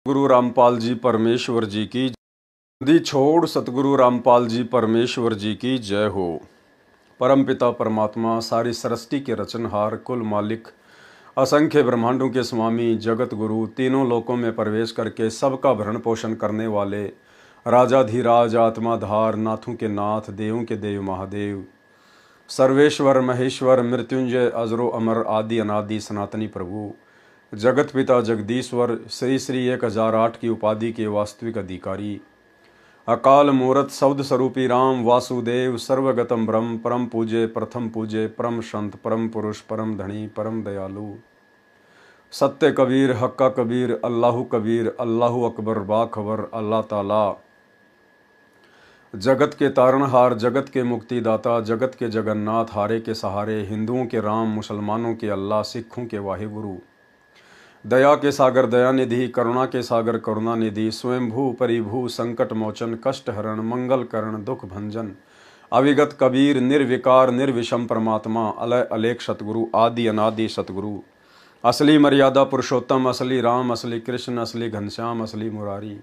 गुरु रामपाल जी परमेश्वर जी की दी छोड़ सतगुरु रामपाल जी परमेश्वर जी की जय हो। परमपिता परमात्मा सारी सृष्टि के रचनहार कुल मालिक असंख्य ब्रह्मांडों के स्वामी जगत गुरु तीनों लोकों में प्रवेश करके सबका भरण पोषण करने वाले राजाधिराज आत्माधार नाथों के नाथ देवों के देव महादेव सर्वेश्वर महेश्वर मृत्युंजय अजरो अमर आदि अनादि सनातनी प्रभु जगत पिता जगदीश्वर श्री श्री 1008 की उपाधि के वास्तविक अधिकारी अकाल मूरत शब्द स्वरूपी राम वासुदेव सर्वगतम ब्रह्म परम पूज्य प्रथम पूज्य परम संत परम पुरुष परम धनी परम दयालु सत्य कबीर हक्का कबीर अल्लाहु अकबर बाखबर अल्लाह ताला जगत के तारणहार जगत के मुक्तिदाता जगत के जगन्नाथ हारे के सहारे हिंदुओं के राम मुसलमानों के अल्लाह सिखों के वाहिगुरु दया के सागर दयानिधि करुणा के सागर करुणानिधि स्वयंभू परिभू संकट मोचन कष्ट हरण मंगल करण दुख भंजन अविगत कबीर निर्विकार निर्विषम परमात्मा अलय अलेख सतगुरु आदि अनादि सतगुरु असली मर्यादा पुरुषोत्तम असली राम असली कृष्ण असली घनश्याम असली मुरारी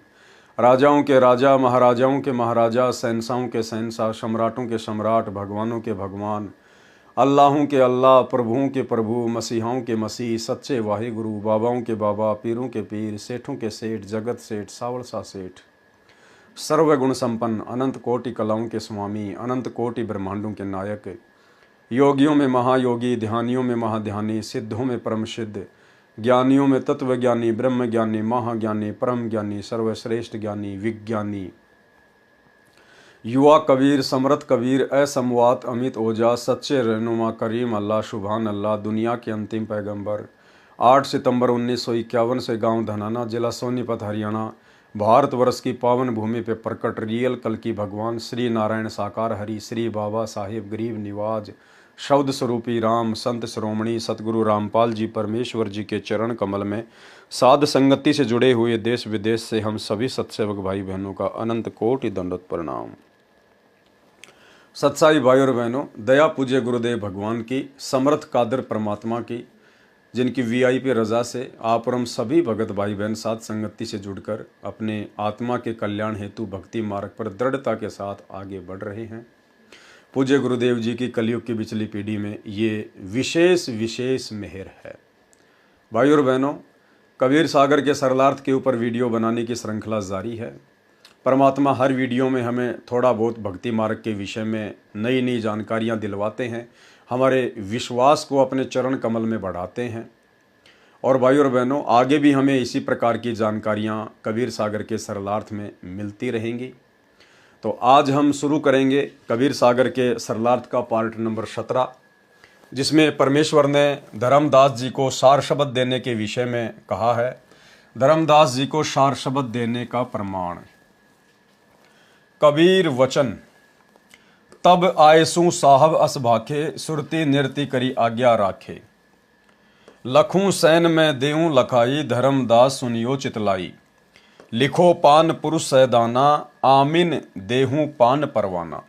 राजाओं के राजा महाराजाओं के महाराजा शहंशाहों के शहंशाह सम्राटों के सम्राट भगवानों के भगवान अल्लाहों के अल्लाह प्रभुओं के प्रभु मसीहाओं के मसीह सच्चे वाहिगुरु बाबाओं के बाबा पीरों के पीर सेठों के सेठ जगत सेठ सावल सा सेठ सर्वगुण संपन्न अनंत कोटि कलाओं के स्वामी अनंत कोटि ब्रह्मांडों के नायक योगियों में महायोगी ध्यानियों में महाध्यानी सिद्धों में परम सिद्ध ज्ञानियों में तत्वज्ञानी ब्रह्म ज्ञानी महाज्ञानी परम ज्ञानी सर्वश्रेष्ठ ज्ञानी विज्ञानी युवा कबीर समरथ कबीर असमवात अमित ओजा सच्चे रहनुमा करीम अल्लाह शुभान अल्लाह दुनिया के अंतिम पैगंबर 8 सितंबर 1951 से गांव धनाना जिला सोनीपत हरियाणा भारतवर्ष की पावन भूमि पे प्रकट रियल कल की भगवान श्री नारायण साकार हरि श्री बाबा साहिब गरीब निवाज शब्द स्वरूपी राम संत श्रोमणी सतगुरु रामपाल जी परमेश्वर जी के चरण कमल में साध संगति से जुड़े हुए देश विदेश से हम सभी सत्सेवक भाई बहनों का अनंत कोटि दंडवत प्रणाम। सत्साई भाई और बहनों, दया पूज्य गुरुदेव भगवान की समर्थ कादर परमात्मा की जिनकी वीआईपी रजा से आप और हम सभी भगत भाई बहन साथ संगति से जुड़कर अपने आत्मा के कल्याण हेतु भक्ति मार्ग पर दृढ़ता के साथ आगे बढ़ रहे हैं। पूज्य गुरुदेव जी की कलयुग की बिचली पीढ़ी में ये विशेष मेहर है। भाई और बहनों, कबीर सागर के सरलार्थ के ऊपर वीडियो बनाने की श्रृंखला जारी है। परमात्मा हर वीडियो में हमें थोड़ा बहुत भक्ति मार्ग के विषय में नई नई जानकारियां दिलवाते हैं, हमारे विश्वास को अपने चरण कमल में बढ़ाते हैं। और भाई और बहनों, आगे भी हमें इसी प्रकार की जानकारियां कबीर सागर के सरलार्थ में मिलती रहेंगी। तो आज हम शुरू करेंगे कबीर सागर के सरलार्थ का पार्ट नंबर 17, जिसमें परमेश्वर ने धर्मदास जी को सार शब्द देने के विषय में कहा है। धर्मदास जी को सार शब्द देने का प्रमाण कबीर वचन तब आयसू साहब अस भाखे सुरती निर्ति करी आज्ञा राखे लखूं सैन में देऊं लखाई धर्मदास सुनियो चितलाई लिखो पान पुरुष सैदाना आमिन देहूं पान परवाना।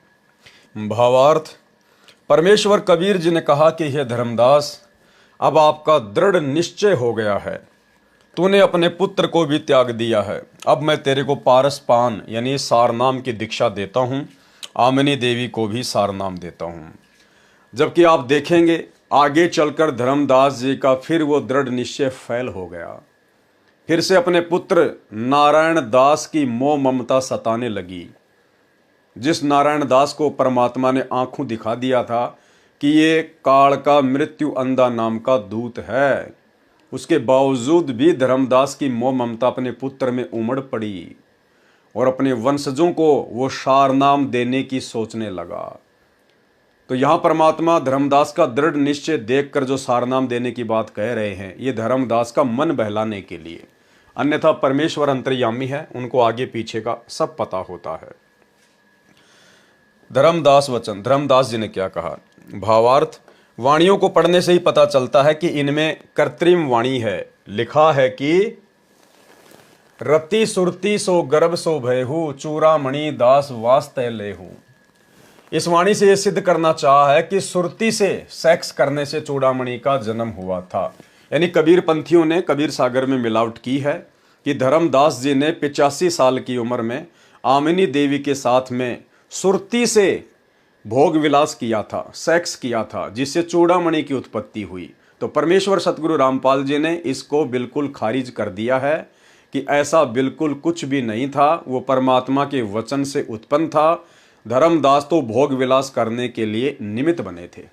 भावार्थ, परमेश्वर कबीर जी ने कहा कि हे धर्मदास, अब आपका दृढ़ निश्चय हो गया है, तूने अपने पुत्र को भी त्याग दिया है, अब मैं तेरे को पारस पान यानी सारनाम की दीक्षा देता हूँ, आमिनी देवी को भी सारनाम देता हूँ। जबकि आप देखेंगे आगे चलकर धर्मदास जी का फिर वो दृढ़ निश्चय फैल हो गया, फिर से अपने पुत्र नारायण दास की मोह ममता सताने लगी। जिस नारायण दास को परमात्मा ने आंखों दिखा दिया था कि ये काल का मृत्यु अंधा नाम का दूत है, उसके बावजूद भी धर्मदास की मोह ममता अपने पुत्र में उमड़ पड़ी और अपने वंशजों को वो सारनाम देने की सोचने लगा। तो यहाँ परमात्मा धर्मदास का दृढ़ निश्चय देखकर जो सारनाम देने की बात कह रहे हैं, ये धर्मदास का मन बहलाने के लिए। अन्यथा परमेश्वर अंतर्यामी है, उनको आगे पीछे का सब पता होता है। धर्मदास वचन, धर्मदास जी ने क्या कहा। भावार्थ, वाणियों को पढ़ने से ही पता चलता है कि इनमें कृत्रिम वाणी है। लिखा है कि रति सुरती सो गर्भ सो भयहु चूड़ामणि दास वास्ते लेहु। इस वाणी से यह सिद्ध करना चाहा है कि सुरती से सेक्स करने से चूड़ामणि का जन्म हुआ था। यानी कबीर पंथियों ने कबीर सागर में मिलावट की है कि धर्मदास जी ने 85 साल की उम्र में आमिनी देवी के साथ में सुरती से भोग विलास किया था, सेक्स किया था, जिससे चूड़ामणि की उत्पत्ति हुई। तो परमेश्वर सतगुरु रामपाल जी ने इसको बिल्कुल खारिज कर दिया है कि ऐसा बिल्कुल कुछ भी नहीं था, वो परमात्मा के वचन से उत्पन्न था। धर्मदास तो भोग विलास करने के लिए निमित्त बने थे।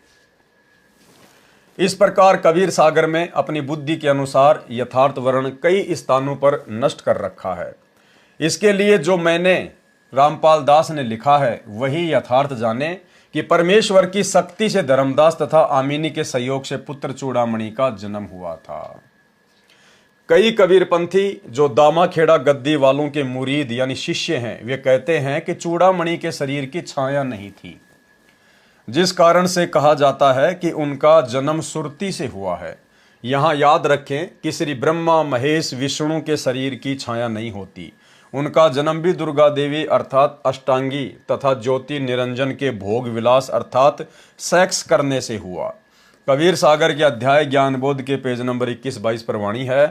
इस प्रकार कबीर सागर में अपनी बुद्धि के अनुसार यथार्थ वर्ण कई स्थानों पर नष्ट कर रखा है। इसके लिए जो मैंने रामपाल दास ने लिखा है वही यथार्थ जाने कि परमेश्वर की शक्ति से धर्मदास तथा आमिनी के सहयोग से पुत्र चूड़ामणि का जन्म हुआ था। कई कबीरपंथी जो दामाखेड़ा गद्दी वालों के मुरीद यानी शिष्य हैं, वे कहते हैं कि चूड़ामणि के शरीर की छाया नहीं थी, जिस कारण से कहा जाता है कि उनका जन्म सुरती से हुआ है। यहाँ याद रखें कि श्री ब्रह्मा महेश विष्णु के शरीर की छाया नहीं होती। उनका जन्म भी दुर्गा देवी अर्थात अष्टांगी तथा ज्योति निरंजन के भोग विलास अर्थात सेक्स करने से हुआ। कबीर सागर के अध्याय ज्ञान बोध के पेज नंबर 21-22 पर वाणी है,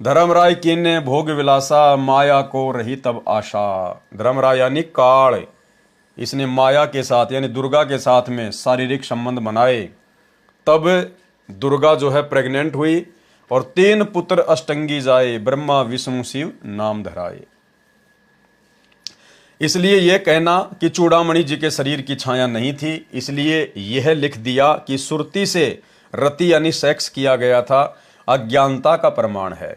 धर्मराय कीने भोग विलासा माया को रही तब आशा। धर्मराय यानी काल, इसने माया के साथ यानी दुर्गा के साथ में शारीरिक संबंध बनाए, तब दुर्गा जो है प्रेग्नेंट हुई और 3 पुत्र अष्टंगी जाए, ब्रह्मा विष्णु शिव नाम धराए। इसलिए यह कहना कि चूड़ामणि जी के शरीर की छाया नहीं थी, इसलिए यह लिख दिया कि सुरती से रति यानी सेक्स किया गया था, अज्ञानता का प्रमाण है।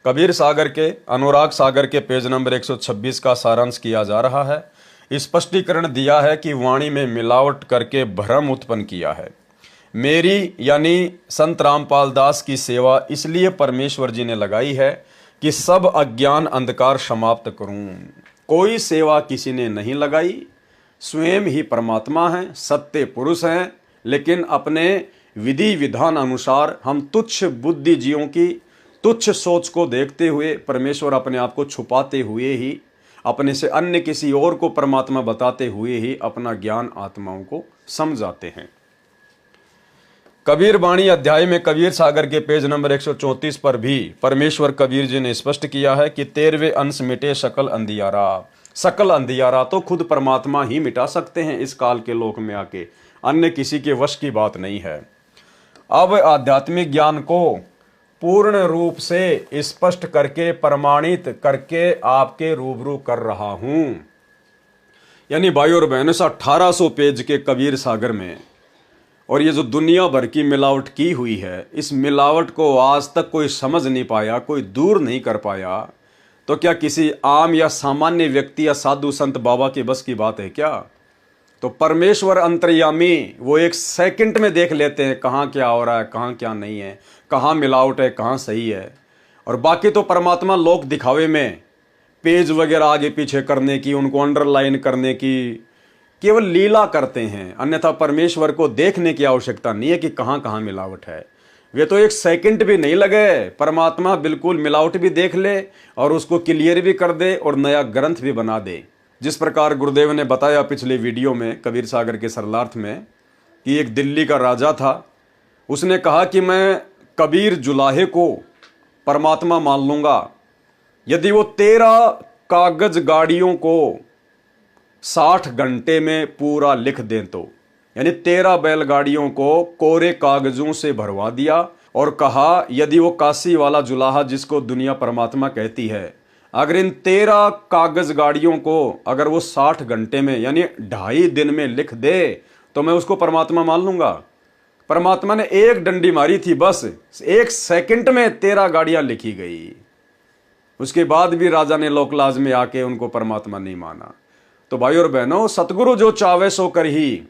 कबीर सागर के अनुराग सागर के पेज नंबर 126 का सारांश किया जा रहा है। स्पष्टीकरण दिया है कि वाणी में मिलावट करके भ्रम उत्पन्न किया है। मेरी यानी संत रामपाल दास की सेवा इसलिए परमेश्वर जी ने लगाई है कि सब अज्ञान अंधकार समाप्त करूं। कोई सेवा किसी ने नहीं लगाई, स्वयं ही परमात्मा हैं, सत्य पुरुष हैं, लेकिन अपने विधि विधान अनुसार हम तुच्छ बुद्धिजीवों की तुच्छ सोच को देखते हुए परमेश्वर अपने आप को छुपाते हुए ही, अपने से अन्य किसी और को परमात्मा बताते हुए ही अपना ज्ञान आत्माओं को समझाते हैं। कबीर वाणी अध्याय में कबीर सागर के पेज नंबर 134 पर भी परमेश्वर कबीर जी ने स्पष्ट किया है कि 13वें अंश मिटे सकल अंधियारा। सकल अंधियारा तो खुद परमात्मा ही मिटा सकते हैं इस काल के लोक में आके, अन्य किसी के वश की बात नहीं है। अब आध्यात्मिक ज्ञान को पूर्ण रूप से स्पष्ट करके प्रमाणित करके आपके रूबरू कर रहा हूं। यानी भाई और बहनों, 1800 पेज के कबीर सागर में और ये जो दुनिया भर की मिलावट की हुई है, इस मिलावट को आज तक कोई समझ नहीं पाया, कोई दूर नहीं कर पाया, तो क्या किसी आम या सामान्य व्यक्ति या साधु संत बाबा के बस की बात है क्या? तो परमेश्वर अंतर्यामी वो 1 सेकंड में देख लेते हैं कहाँ क्या हो रहा है, कहाँ क्या नहीं है, कहाँ मिलावट है, कहाँ सही है। और बाकी तो परमात्मा लोक दिखावे में पेज वगैरह आगे पीछे करने की, उनको अंडरलाइन करने की केवल लीला करते हैं, अन्यथा परमेश्वर को देखने की आवश्यकता नहीं है कि कहाँ कहाँ मिलावट है। वे तो 1 सेकंड भी नहीं लगे, परमात्मा बिल्कुल मिलावट भी देख ले और उसको क्लियर भी कर दे और नया ग्रंथ भी बना दे। जिस प्रकार गुरुदेव ने बताया पिछले वीडियो में कबीर सागर के सरलार्थ में कि एक दिल्ली का राजा था, उसने कहा कि मैं कबीर जुलाहे को परमात्मा मान लूंगा यदि वो 13 कागज गाड़ियों को 60 घंटे में पूरा लिख दें तो। यानी 13 बैलगाड़ियों को कोरे कागजों से भरवा दिया और कहा यदि वो काशी वाला जुलाहा जिसको दुनिया परमात्मा कहती है, अगर इन 13 कागज गाड़ियों को अगर वो 60 घंटे में यानी 2.5 दिन में लिख दे तो मैं उसको परमात्मा मान लूंगा। परमात्मा ने एक डंडी मारी थी, बस 1 सेकंड में 13 गाड़ियां लिखी गई। उसके बाद भी राजा ने लोकलाज में आके उनको परमात्मा नहीं माना। तो भाई और बहनों, सतगुरु जो चावे सो कर ही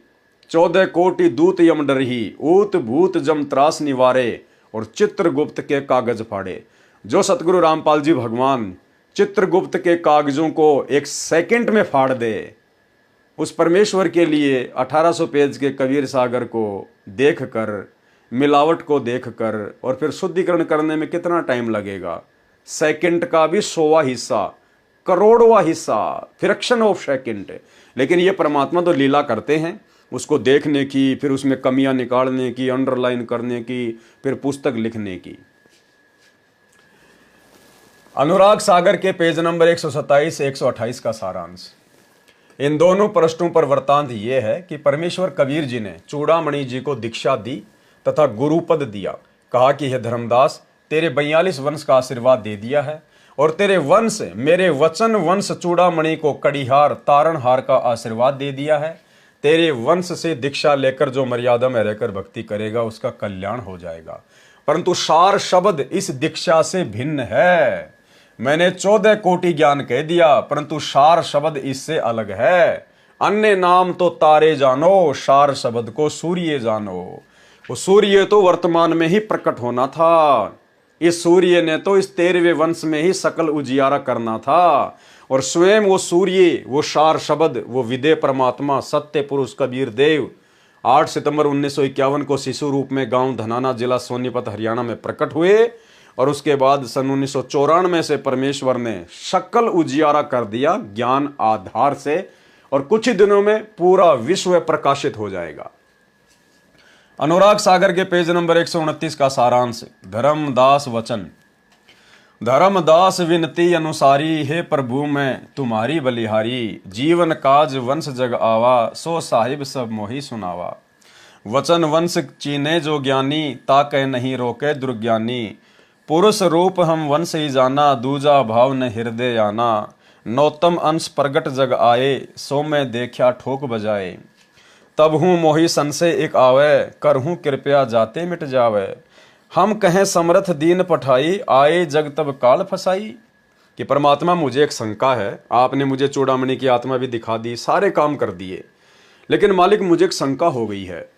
14 कोटि दूत यम डरही, ऊत भूत जम त्रास निवारे और चित्रगुप्त के कागज फाड़े। जो सतगुरु रामपाल जी भगवान चित्रगुप्त के कागजों को 1 सेकंड में फाड़ दे, उस परमेश्वर के लिए 1800 पेज के कबीर सागर को देखकर, मिलावट को देखकर और फिर शुद्धिकरण करने में कितना टाइम लगेगा? सेकंड का भी 100वां हिस्सा, करोड़वां हिस्सा, फ्रैक्शन ऑफ सेकंड। लेकिन ये परमात्मा तो लीला करते हैं, उसको देखने की, फिर उसमें कमियां निकालने की, अंडरलाइन करने की, फिर पुस्तक लिखने की। अनुराग सागर के पेज नंबर 127 से 128 का सारांश। इन दोनों पृष्ठों पर वृत्तांत ये है कि परमेश्वर कबीर जी ने चूड़ामणि जी को दीक्षा दी तथा गुरुपद दिया। कहा कि हे धर्मदास, तेरे 42 वंश का आशीर्वाद दे दिया है और तेरे वंश मेरे वचन वंश चूड़ामणि को कड़ीहार तारणहार का आशीर्वाद दे दिया है। तेरे वंश से दीक्षा लेकर जो मर्यादा में रहकर भक्ति करेगा उसका कल्याण हो जाएगा। परंतु सार शब्द इस दीक्षा से भिन्न है। मैंने 14 कोटि ज्ञान कह दिया, परंतु सार शब्द इससे अलग है। अन्य नाम तो तारे जानो, सार शब्द को सूर्य जानो। वो सूर्य तो वर्तमान में ही प्रकट होना था। इस सूर्य ने तो इस 13वें वंश में ही सकल उजियारा करना था। और स्वयं वो सूर्य, वो सार शब्द, वो विदे परमात्मा सत्य पुरुष कबीर देव 8 सितंबर 1951 को शिशु रूप में गांव धनाना, जिला सोनीपत, हरियाणा में प्रकट हुए। और उसके बाद सन 1994 से परमेश्वर ने सकल उजियारा कर दिया ज्ञान आधार से, और कुछ ही दिनों में पूरा विश्व प्रकाशित हो जाएगा। अनुराग सागर के पेज नंबर 129 का सारांश। धर्मदास वचन। धर्मदास विनती अनुसारी, हे प्रभु मैं तुम्हारी बलिहारी। जीवन काज वंश जग आवा, सो साहिब सब मोही सुनावा। वचन वंश चीने जो ज्ञानी, ताके नहीं रोके दुर्ज्ञानी। पुरुष रूप हम वंश ही जाना, दूजा भाव न हृदय आना। नौतम अंश प्रगट जग आए, सो मैं देखा ठोक बजाए। तब हूँ मोही संशय एक आवे, करहूँ कृपया जाते मिट जावे। हम कहें समर्थ दीन पठाई, आए जग तब काल फसाई। कि परमात्मा मुझे एक शंका है, आपने मुझे चूड़ामणि की आत्मा भी दिखा दी, सारे काम कर दिए, लेकिन मालिक मुझे एक शंका हो गई है।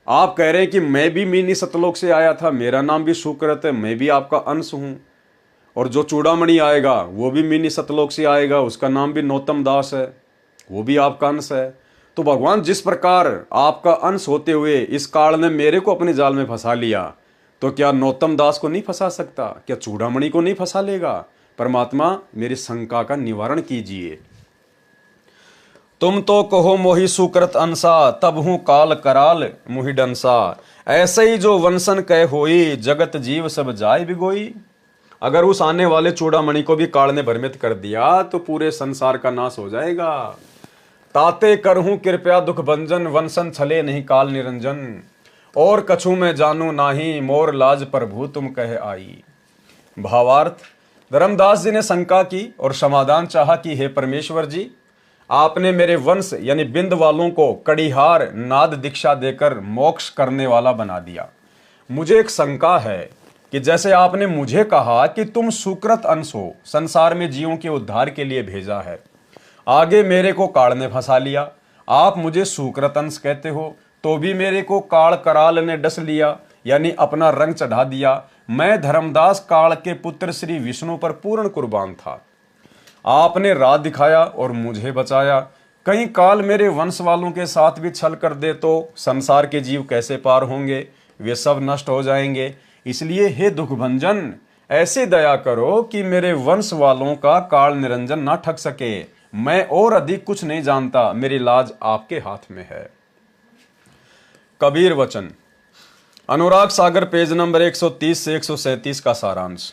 आप कह रहे हैं कि मैं भी मिनी सतलोक से आया था, मेरा नाम भी सुकृत है, मैं भी आपका अंश हूं, और जो चूड़ामणि आएगा वो भी मिनी सतलोक से आएगा, उसका नाम भी नौतम दास है, वो भी आपका अंश है। तो भगवान जिस प्रकार आपका अंश होते हुए इस काल ने मेरे को अपने जाल में फंसा लिया, तो क्या नौतम दास को नहीं फंसा सकता? क्या चूड़ामणि को नहीं फंसा लेगा? परमात्मा मेरी शंका का निवारण कीजिए। तुम तो कहो मोहि सुकृत अंसा, तब हूं काल कराल मुहि डंसा। ऐसे ही जो वंशन कह होई, जगत जीव सब जाय बिगोई। अगर उस आने वाले चूड़ामणि को भी काल ने भ्रमित कर दिया तो पूरे संसार का नाश हो जाएगा। ताते करहूं कृपया दुख भंजन, वंशन छले नहीं काल निरंजन। और कछु में जानू नाही, मोर लाज प्रभु तुम कह आई। भावार्थ, धर्मदास जी ने शंका की और समाधान चाहा कि हे परमेश्वर जी, आपने मेरे वंश यानी बिंद वालों को कड़ीहार नाद दीक्षा देकर मोक्ष करने वाला बना दिया। मुझे एक शंका है कि जैसे आपने मुझे कहा कि तुम सुकृत अंश हो, संसार में जीवों के उद्धार के लिए भेजा है, आगे मेरे को काल ने फंसा लिया। आप मुझे सुकृत अंश कहते हो तो भी मेरे को काल कराल ने डस लिया, यानी अपना रंग चढ़ा दिया। मैं धर्मदास काल के पुत्र श्री विष्णु पर पूर्ण कुर्बान था। आपने राह दिखाया और मुझे बचाया। कहीं काल मेरे वंश वालों के साथ भी छल कर दे तो संसार के जीव कैसे पार होंगे? वे सब नष्ट हो जाएंगे। इसलिए हे दुख भंजन, ऐसे दया करो कि मेरे वंश वालों का काल निरंजन ना ठग सके। मैं और अधिक कुछ नहीं जानता, मेरी लाज आपके हाथ में है। कबीर वचन। अनुराग सागर पेज नंबर 130 से 137 का सारांश।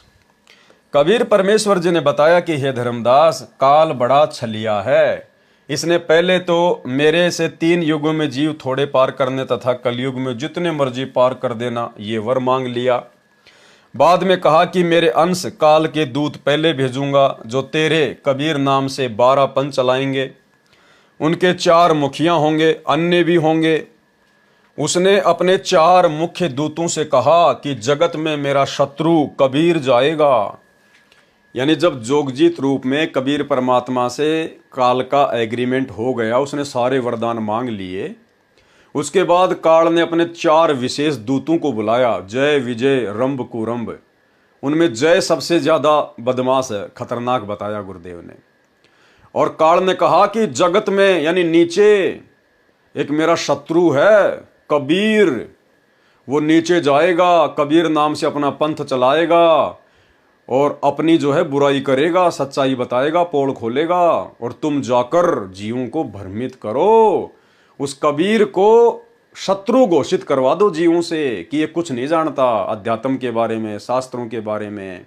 कबीर परमेश्वर जी ने बताया कि हे धर्मदास, काल बड़ा छलिया है। इसने पहले तो मेरे से 3 युगों में जीव थोड़े पार करने तथा कलयुग में जितने मर्जी पार कर देना, ये वर मांग लिया। बाद में कहा कि मेरे अंश काल के दूत पहले भेजूंगा, जो तेरे कबीर नाम से 12 पंच चलाएंगे। उनके 4 मुखिया होंगे, अन्य भी होंगे। उसने अपने 4 मुख्य दूतों से कहा कि जगत में मेरा शत्रु कबीर जाएगा। यानी जब जोगजीत रूप में कबीर परमात्मा से काल का एग्रीमेंट हो गया, उसने सारे वरदान मांग लिए। उसके बाद काल ने अपने 4 विशेष दूतों को बुलाया, जय विजय रंभ कुरंभ। उनमें जय सबसे ज्यादा बदमाश है, खतरनाक बताया गुरुदेव ने। और काल ने कहा कि जगत में यानी नीचे एक मेरा शत्रु है कबीर, वो नीचे जाएगा, कबीर नाम से अपना पंथ चलाएगा और अपनी जो है बुराई करेगा, सच्चाई बताएगा, पोल खोलेगा, और तुम जाकर जीवों को भ्रमित करो। उस कबीर को शत्रु घोषित करवा दो जीवों से कि ये कुछ नहीं जानता अध्यात्म के बारे में, शास्त्रों के बारे में।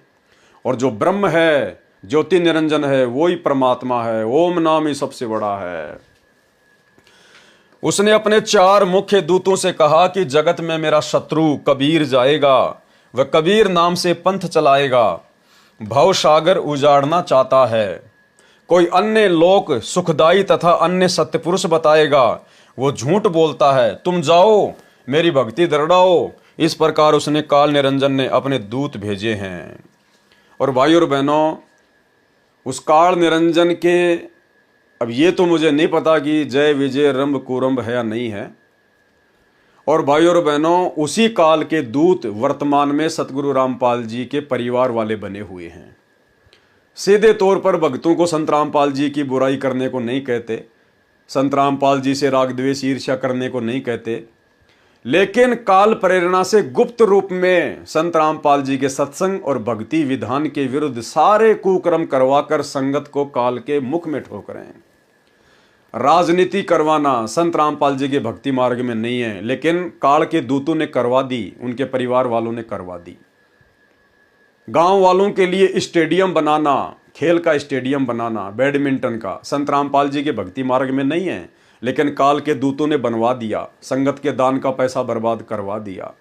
और जो ब्रह्म है, ज्योति निरंजन है, वो ही परमात्मा है। ओम नाम ही सबसे बड़ा है। उसने अपने 4 मुख्य दूतों से कहा कि जगत में मेरा शत्रु कबीर जाएगा, वह कबीर नाम से पंथ चलाएगा, भव सागर उजाड़ना चाहता है। कोई अन्य लोक सुखदाई तथा अन्य सत्य पुरुष बताएगा, वो झूठ बोलता है। तुम जाओ, मेरी भक्ति दृढ़ाओ। इस प्रकार उसने काल निरंजन ने अपने दूत भेजे हैं। और भाई और बहनों, उस काल निरंजन के, अब ये तो मुझे नहीं पता कि जय विजय रंभ कुरंभ है या नहीं है। और भाई और बहनों, उसी काल के दूत वर्तमान में सतगुरु रामपाल जी के परिवार वाले बने हुए हैं। सीधे तौर पर भक्तों को संत रामपाल जी की बुराई करने को नहीं कहते, संत रामपाल जी से राग द्वेष ईर्ष्या करने को नहीं कहते, लेकिन काल प्रेरणा से गुप्त रूप में संत रामपाल जी के सत्संग और भक्ति विधान के विरुद्ध सारे कुकर्म करवाकर संगत को काल के मुख में ठोक रहे हैं। राजनीति करवाना संत रामपाल जी के भक्ति मार्ग में नहीं है, लेकिन काल के दूतों ने करवा दी, उनके परिवार वालों ने करवा दी। गांव वालों के लिए स्टेडियम बनाना, खेल का स्टेडियम बनाना, बैडमिंटन का, संत रामपाल जी के भक्ति मार्ग में नहीं है, लेकिन काल के दूतों ने बनवा दिया। संगत के दान का पैसा बर्बाद करवा दिया।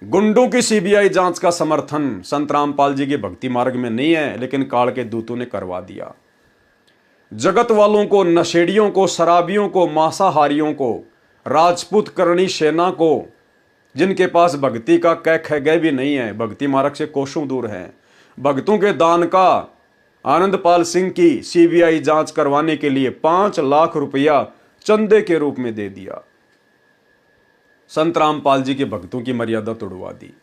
गुंडों की सीबीआई जांच का समर्थन संत रामपाल जी के भक्ति मार्ग में नहीं है, लेकिन काल के दूतों ने करवा दिया। जगत वालों को, नशेड़ियों को, शराबियों को, मांसाहारियों को, राजपूत करणी सेना को, जिनके पास भक्ति का कै ख गए भी नहीं है, भक्ति मार्ग से कोसों दूर है, भक्तों के दान का आनंदपाल सिंह की सीबीआई जांच करवाने के लिए 5 लाख रुपया चंदे के रूप में दे दिया। संत रामपाल जी के भक्तों की मर्यादा तोड़वा दी,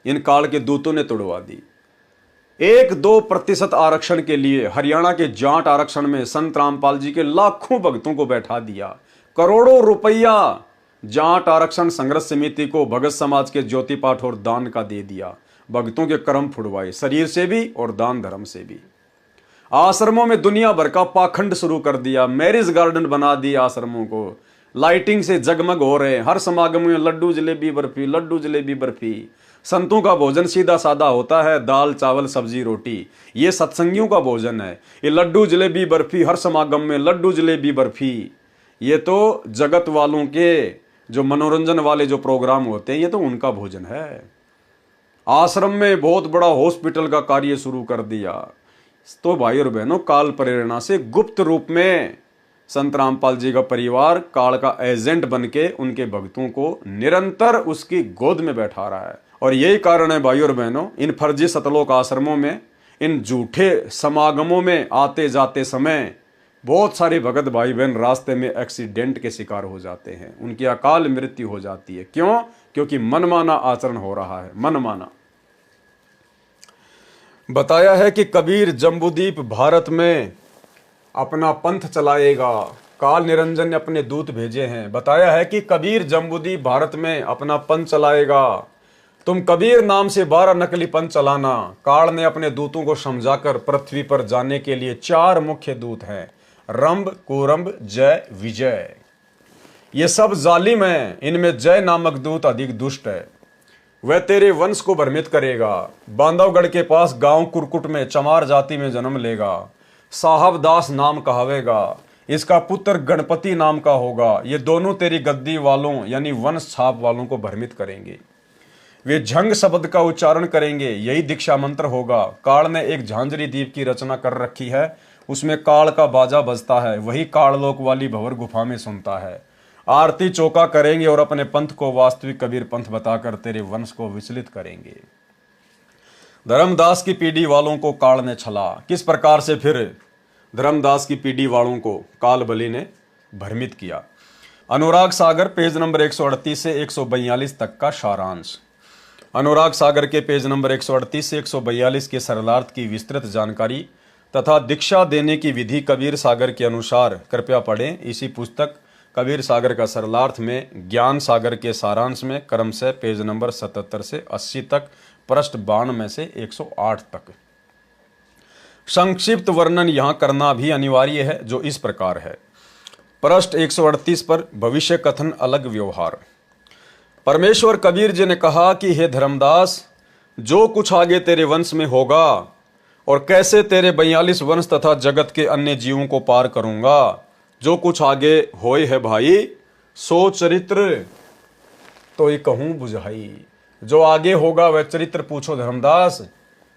इन काल के दूतों ने तोड़वा दी। 1-2% आरक्षण के लिए हरियाणा के जाट आरक्षण में संत रामपाल जी के लाखों भक्तों को बैठा दिया। करोड़ों रुपया जाट आरक्षण संघर्ष समिति को, भगत समाज के ज्योति पाठ और दान का दे दिया। भक्तों के कर्म फुड़वाए, शरीर से भी और दान धर्म से भी। आश्रमों में दुनिया भर का पाखंड शुरू कर दिया, मैरिज गार्डन बना दिया आश्रमों को, लाइटिंग से जगमग हो रहे हैं। हर समागम में लड्डू जलेबी बर्फी, लड्डू जलेबी बर्फी। संतों का भोजन सीधा सादा होता है, दाल चावल सब्जी रोटी। ये सत्संगियों का भोजन है। ये लड्डू जलेबी बर्फी, हर समागम में लड्डू जलेबी बर्फी, ये तो जगत वालों के जो मनोरंजन वाले जो प्रोग्राम होते हैं, ये तो उनका भोजन है। आश्रम में बहुत बड़ा हॉस्पिटल का कार्य शुरू कर दिया। तो भाई और बहनों, काल प्रेरणा से गुप्त रूप में संत रामपाल जी का परिवार काल का एजेंट बनके उनके भक्तों को निरंतर उसकी गोद में बैठा रहा है। और यही कारण है भाई और बहनों, इन फर्जी सतलोक आश्रमों में, इन झूठे समागमों में आते जाते समय बहुत सारे भगत भाई बहन रास्ते में एक्सीडेंट के शिकार हो जाते हैं, उनकी अकाल मृत्यु हो जाती है। क्यों? क्योंकि मनमाना आचरण हो रहा है, मनमाना। बताया है कि कबीर जम्बूद्वीप भारत में अपना पंथ चलाएगा। काल निरंजन ने अपने दूत भेजे हैं। बताया है कि कबीर जम्बूद्वीप भारत में अपना पंथ चलाएगा। तुम कबीर नाम से 12 नकली पंथ चलाना। काल ने अपने दूतों को समझाकर पृथ्वी पर जाने के लिए 4 मुख्य दूत हैं, रंभ, कुरंभ, जय, विजय। ये सब जालिम हैं, इनमें जय नामक दूत अधिक दुष्ट है। वह तेरे वंश को भ्रमित करेगा। बांधवगढ़ के पास गांव कुरकुट में चमार जाति में जन्म लेगा। साहब दास नाम कहावेगा। इसका पुत्र गणपति नाम का होगा। ये दोनों तेरी गद्दी वालों यानी वंश छाप वालों को भ्रमित करेंगे। वे झंग शब्द का उच्चारण करेंगे, यही दीक्षा मंत्र होगा। काल ने एक झांझरी द्वीप की रचना कर रखी है, उसमें काल का बाजा बजता है, वही काललोक वाली भंवर गुफा में सुनता है। आरती चौका करेंगे और अपने पंथ को वास्तविक कबीर पंथ बताकर तेरे वंश को विचलित करेंगे। धर्मदास की पीढ़ी वालों को काल ने छला। किस प्रकार से फिर धर्मदास की पीढ़ी वालों को काल बलि ने भ्रमित किया। अनुराग सागर पेज नंबर 138 से 142 तक का सारांश। अनुराग सागर के पेज नंबर 138 से 142 के सरलार्थ की विस्तृत जानकारी तथा दीक्षा देने की विधि कबीर सागर के अनुसार कृपया पढ़ें। इसी पुस्तक कबीर सागर का सरलार्थ में ज्ञान सागर के सारांश में क्रमशः पेज नंबर 77 से 80 तक, पृष्ठ 92 से 108 तक। संक्षिप्त वर्णन यहां करना भी अनिवार्य है, जो इस प्रकार है। पृष्ठ 138 पर भविष्य कथन अलग व्यवहार। परमेश्वर कबीर जी ने कहा कि हे धर्मदास, जो कुछ आगे तेरे वंश में होगा और कैसे तेरे 42 वंश तथा जगत के अन्य जीवों को पार करूंगा। जो कुछ आगे होए है भाई, सो चरित्र तो ये कहूं बुझाई। जो आगे होगा वह चरित्र पूछो धर्मदास।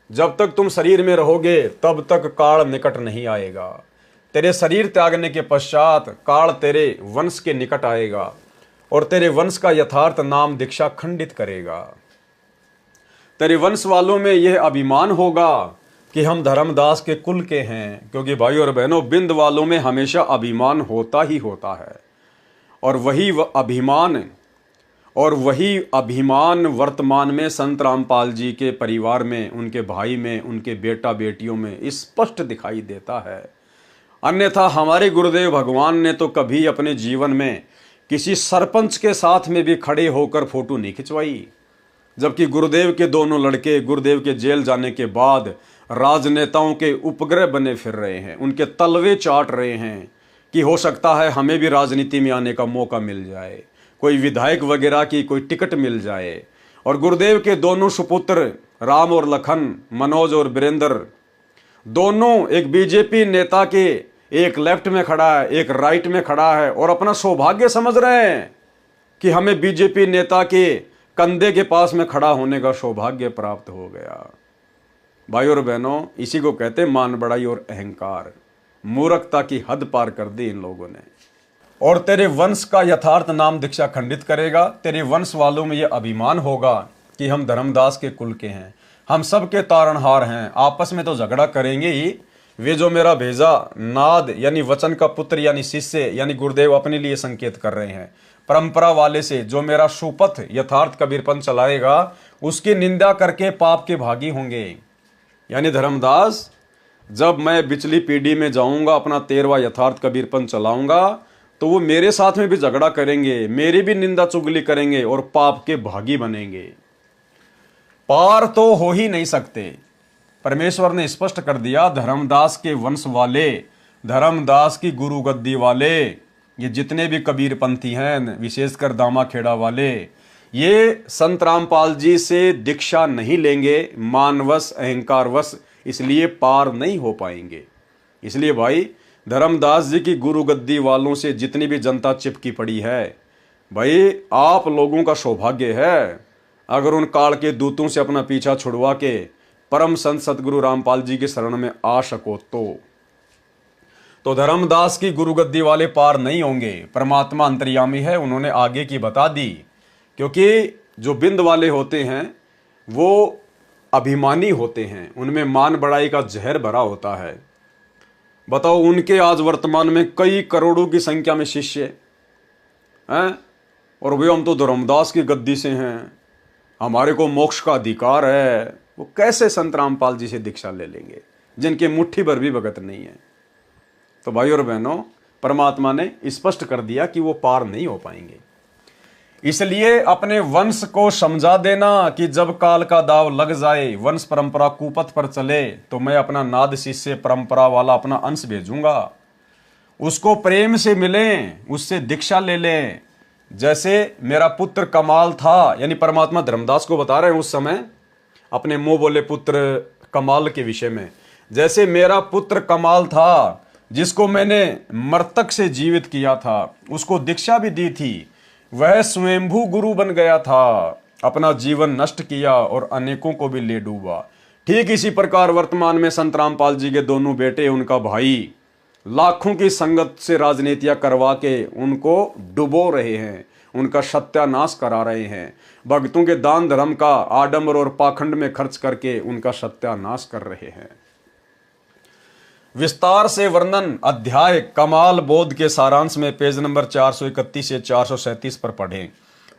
जब तक तुम शरीर में रहोगे तब तक काल निकट नहीं आएगा। तेरे शरीर त्यागने के पश्चात काल तेरे वंश के निकट आएगा और तेरे वंश का यथार्थ नाम दीक्षा खंडित करेगा। तेरे वंश वालों में यह अभिमान होगा कि हम धर्मदास के कुल के हैं, क्योंकि भाई और बहनों बिंद वालों में हमेशा अभिमान होता ही होता है। और वही अभिमान वर्तमान में संत रामपाल जी के परिवार में, उनके भाई में, उनके बेटा बेटियों में स्पष्ट दिखाई देता है। अन्यथा हमारे गुरुदेव भगवान ने तो कभी अपने जीवन में किसी सरपंच के साथ में भी खड़े होकर फोटो नहीं खिंचवाई, जबकि गुरुदेव के दोनों लड़के गुरुदेव के जेल जाने के बाद राजनेताओं के उपग्रह बने फिर रहे हैं, उनके तलवे चाट रहे हैं कि हो सकता है हमें भी राजनीति में आने का मौका मिल जाए, कोई विधायक वगैरह की कोई टिकट मिल जाए। और गुरुदेव के दोनों सुपुत्र राम और लखन, मनोज और वीरेंद्र, दोनों एक बीजेपी नेता के, एक लेफ्ट में खड़ा है एक राइट में खड़ा है, और अपना सौभाग्य समझ रहे हैं कि हमें बीजेपी नेता के कंधे के पास में खड़ा होने का सौभाग्य प्राप्त हो गया। भाई और बहनों, इसी को कहते हैं मान बढ़ाई और अहंकार। मूर्खता की हद पार कर दी इन लोगों ने। और तेरे वंश का यथार्थ नाम दीक्षा खंडित करेगा। तेरे वंश वालों में यह अभिमान होगा कि हम धर्मदास के कुल के हैं, हम सबके तारणहार हैं। आपस में तो झगड़ा करेंगे ही। वे जो मेरा भेजा नाद यानी वचन का पुत्र यानी शिष्य यानी गुरुदेव अपने लिए संकेत कर रहे हैं, परंपरा वाले से जो मेरा सुपथ यथार्थ कबीरपंथ चलाएगा उसकी निंदा करके पाप के भागी होंगे। यानी धर्मदास, जब मैं बिचली पीढ़ी में जाऊंगा अपना 13वां यथार्थ कबीरपंथ चलाऊंगा तो वो मेरे साथ में भी झगड़ा करेंगे, मेरी भी निंदा चुगली करेंगे और पाप के भागी बनेंगे। पार तो हो ही नहीं सकते। परमेश्वर ने स्पष्ट कर दिया, धर्मदास के वंश वाले, धर्मदास की गुरु गद्दी वाले, ये जितने भी कबीरपंथी हैं, विशेषकर दामाखेड़ा वाले, ये संत रामपाल जी से दीक्षा नहीं लेंगे, मानवश अहंकारवश, इसलिए पार नहीं हो पाएंगे। इसलिए भाई, धर्मदास जी की गुरु गद्दी वालों से जितनी भी जनता चिपकी पड़ी है, भाई आप लोगों का सौभाग्य है अगर उन काल के दूतों से अपना पीछा छुड़वा के परम संत सतगुरु रामपाल जी के शरण में आ सको तो धर्मदास की गुरु गद्दी वाले पार नहीं होंगे। परमात्मा अंतर्यामी है, उन्होंने आगे की बता दी। क्योंकि जो बिंद वाले होते हैं वो अभिमानी होते हैं, उनमें मान बढ़ाई का जहर भरा होता है। बताओ, उनके आज वर्तमान में कई करोड़ों की संख्या में शिष्य हैं, और वे हम तो धर्मदास की गद्दी से हैं, हमारे को मोक्ष का अधिकार है। वो कैसे संत रामपाल जी से दीक्षा ले लेंगे जिनके मुट्ठी भर भी भगत नहीं है। तो भाई और बहनों, परमात्मा ने स्पष्ट कर दिया कि वो पार नहीं हो पाएंगे। इसलिए अपने वंश को समझा देना कि जब काल का दाव लग जाए, वंश परंपरा कुपथ पर चले, तो मैं अपना नाद शिष्य परंपरा वाला अपना अंश भेजूंगा, उसको प्रेम से मिलें, उससे दीक्षा ले लें। जैसे मेरा पुत्र कमाल था, यानी परमात्मा धर्मदास को बता रहे हैं उस समय अपने मुंह बोले पुत्र कमाल के विषय में, जैसे मेरा पुत्र कमाल था जिसको मैंने मृतक से जीवित किया था, उसको दीक्षा भी दी थी, वह स्वयंभू गुरु बन गया था, अपना जीवन नष्ट किया और अनेकों को भी ले डूबा। ठीक इसी प्रकार वर्तमान में संत रामपाल जी के दोनों बेटे, उनका भाई, लाखों की संगत से राजनीतियां करवा के उनको डुबो रहे हैं, उनका सत्यानाश करा रहे हैं, भक्तों के दान धर्म का आडंबर और पाखंड में खर्च करके उनका सत्यानाश कर रहे हैं। विस्तार से वर्णन अध्याय कमाल बोध के सारांश में पेज नंबर 431 से 437 पर पढ़ें।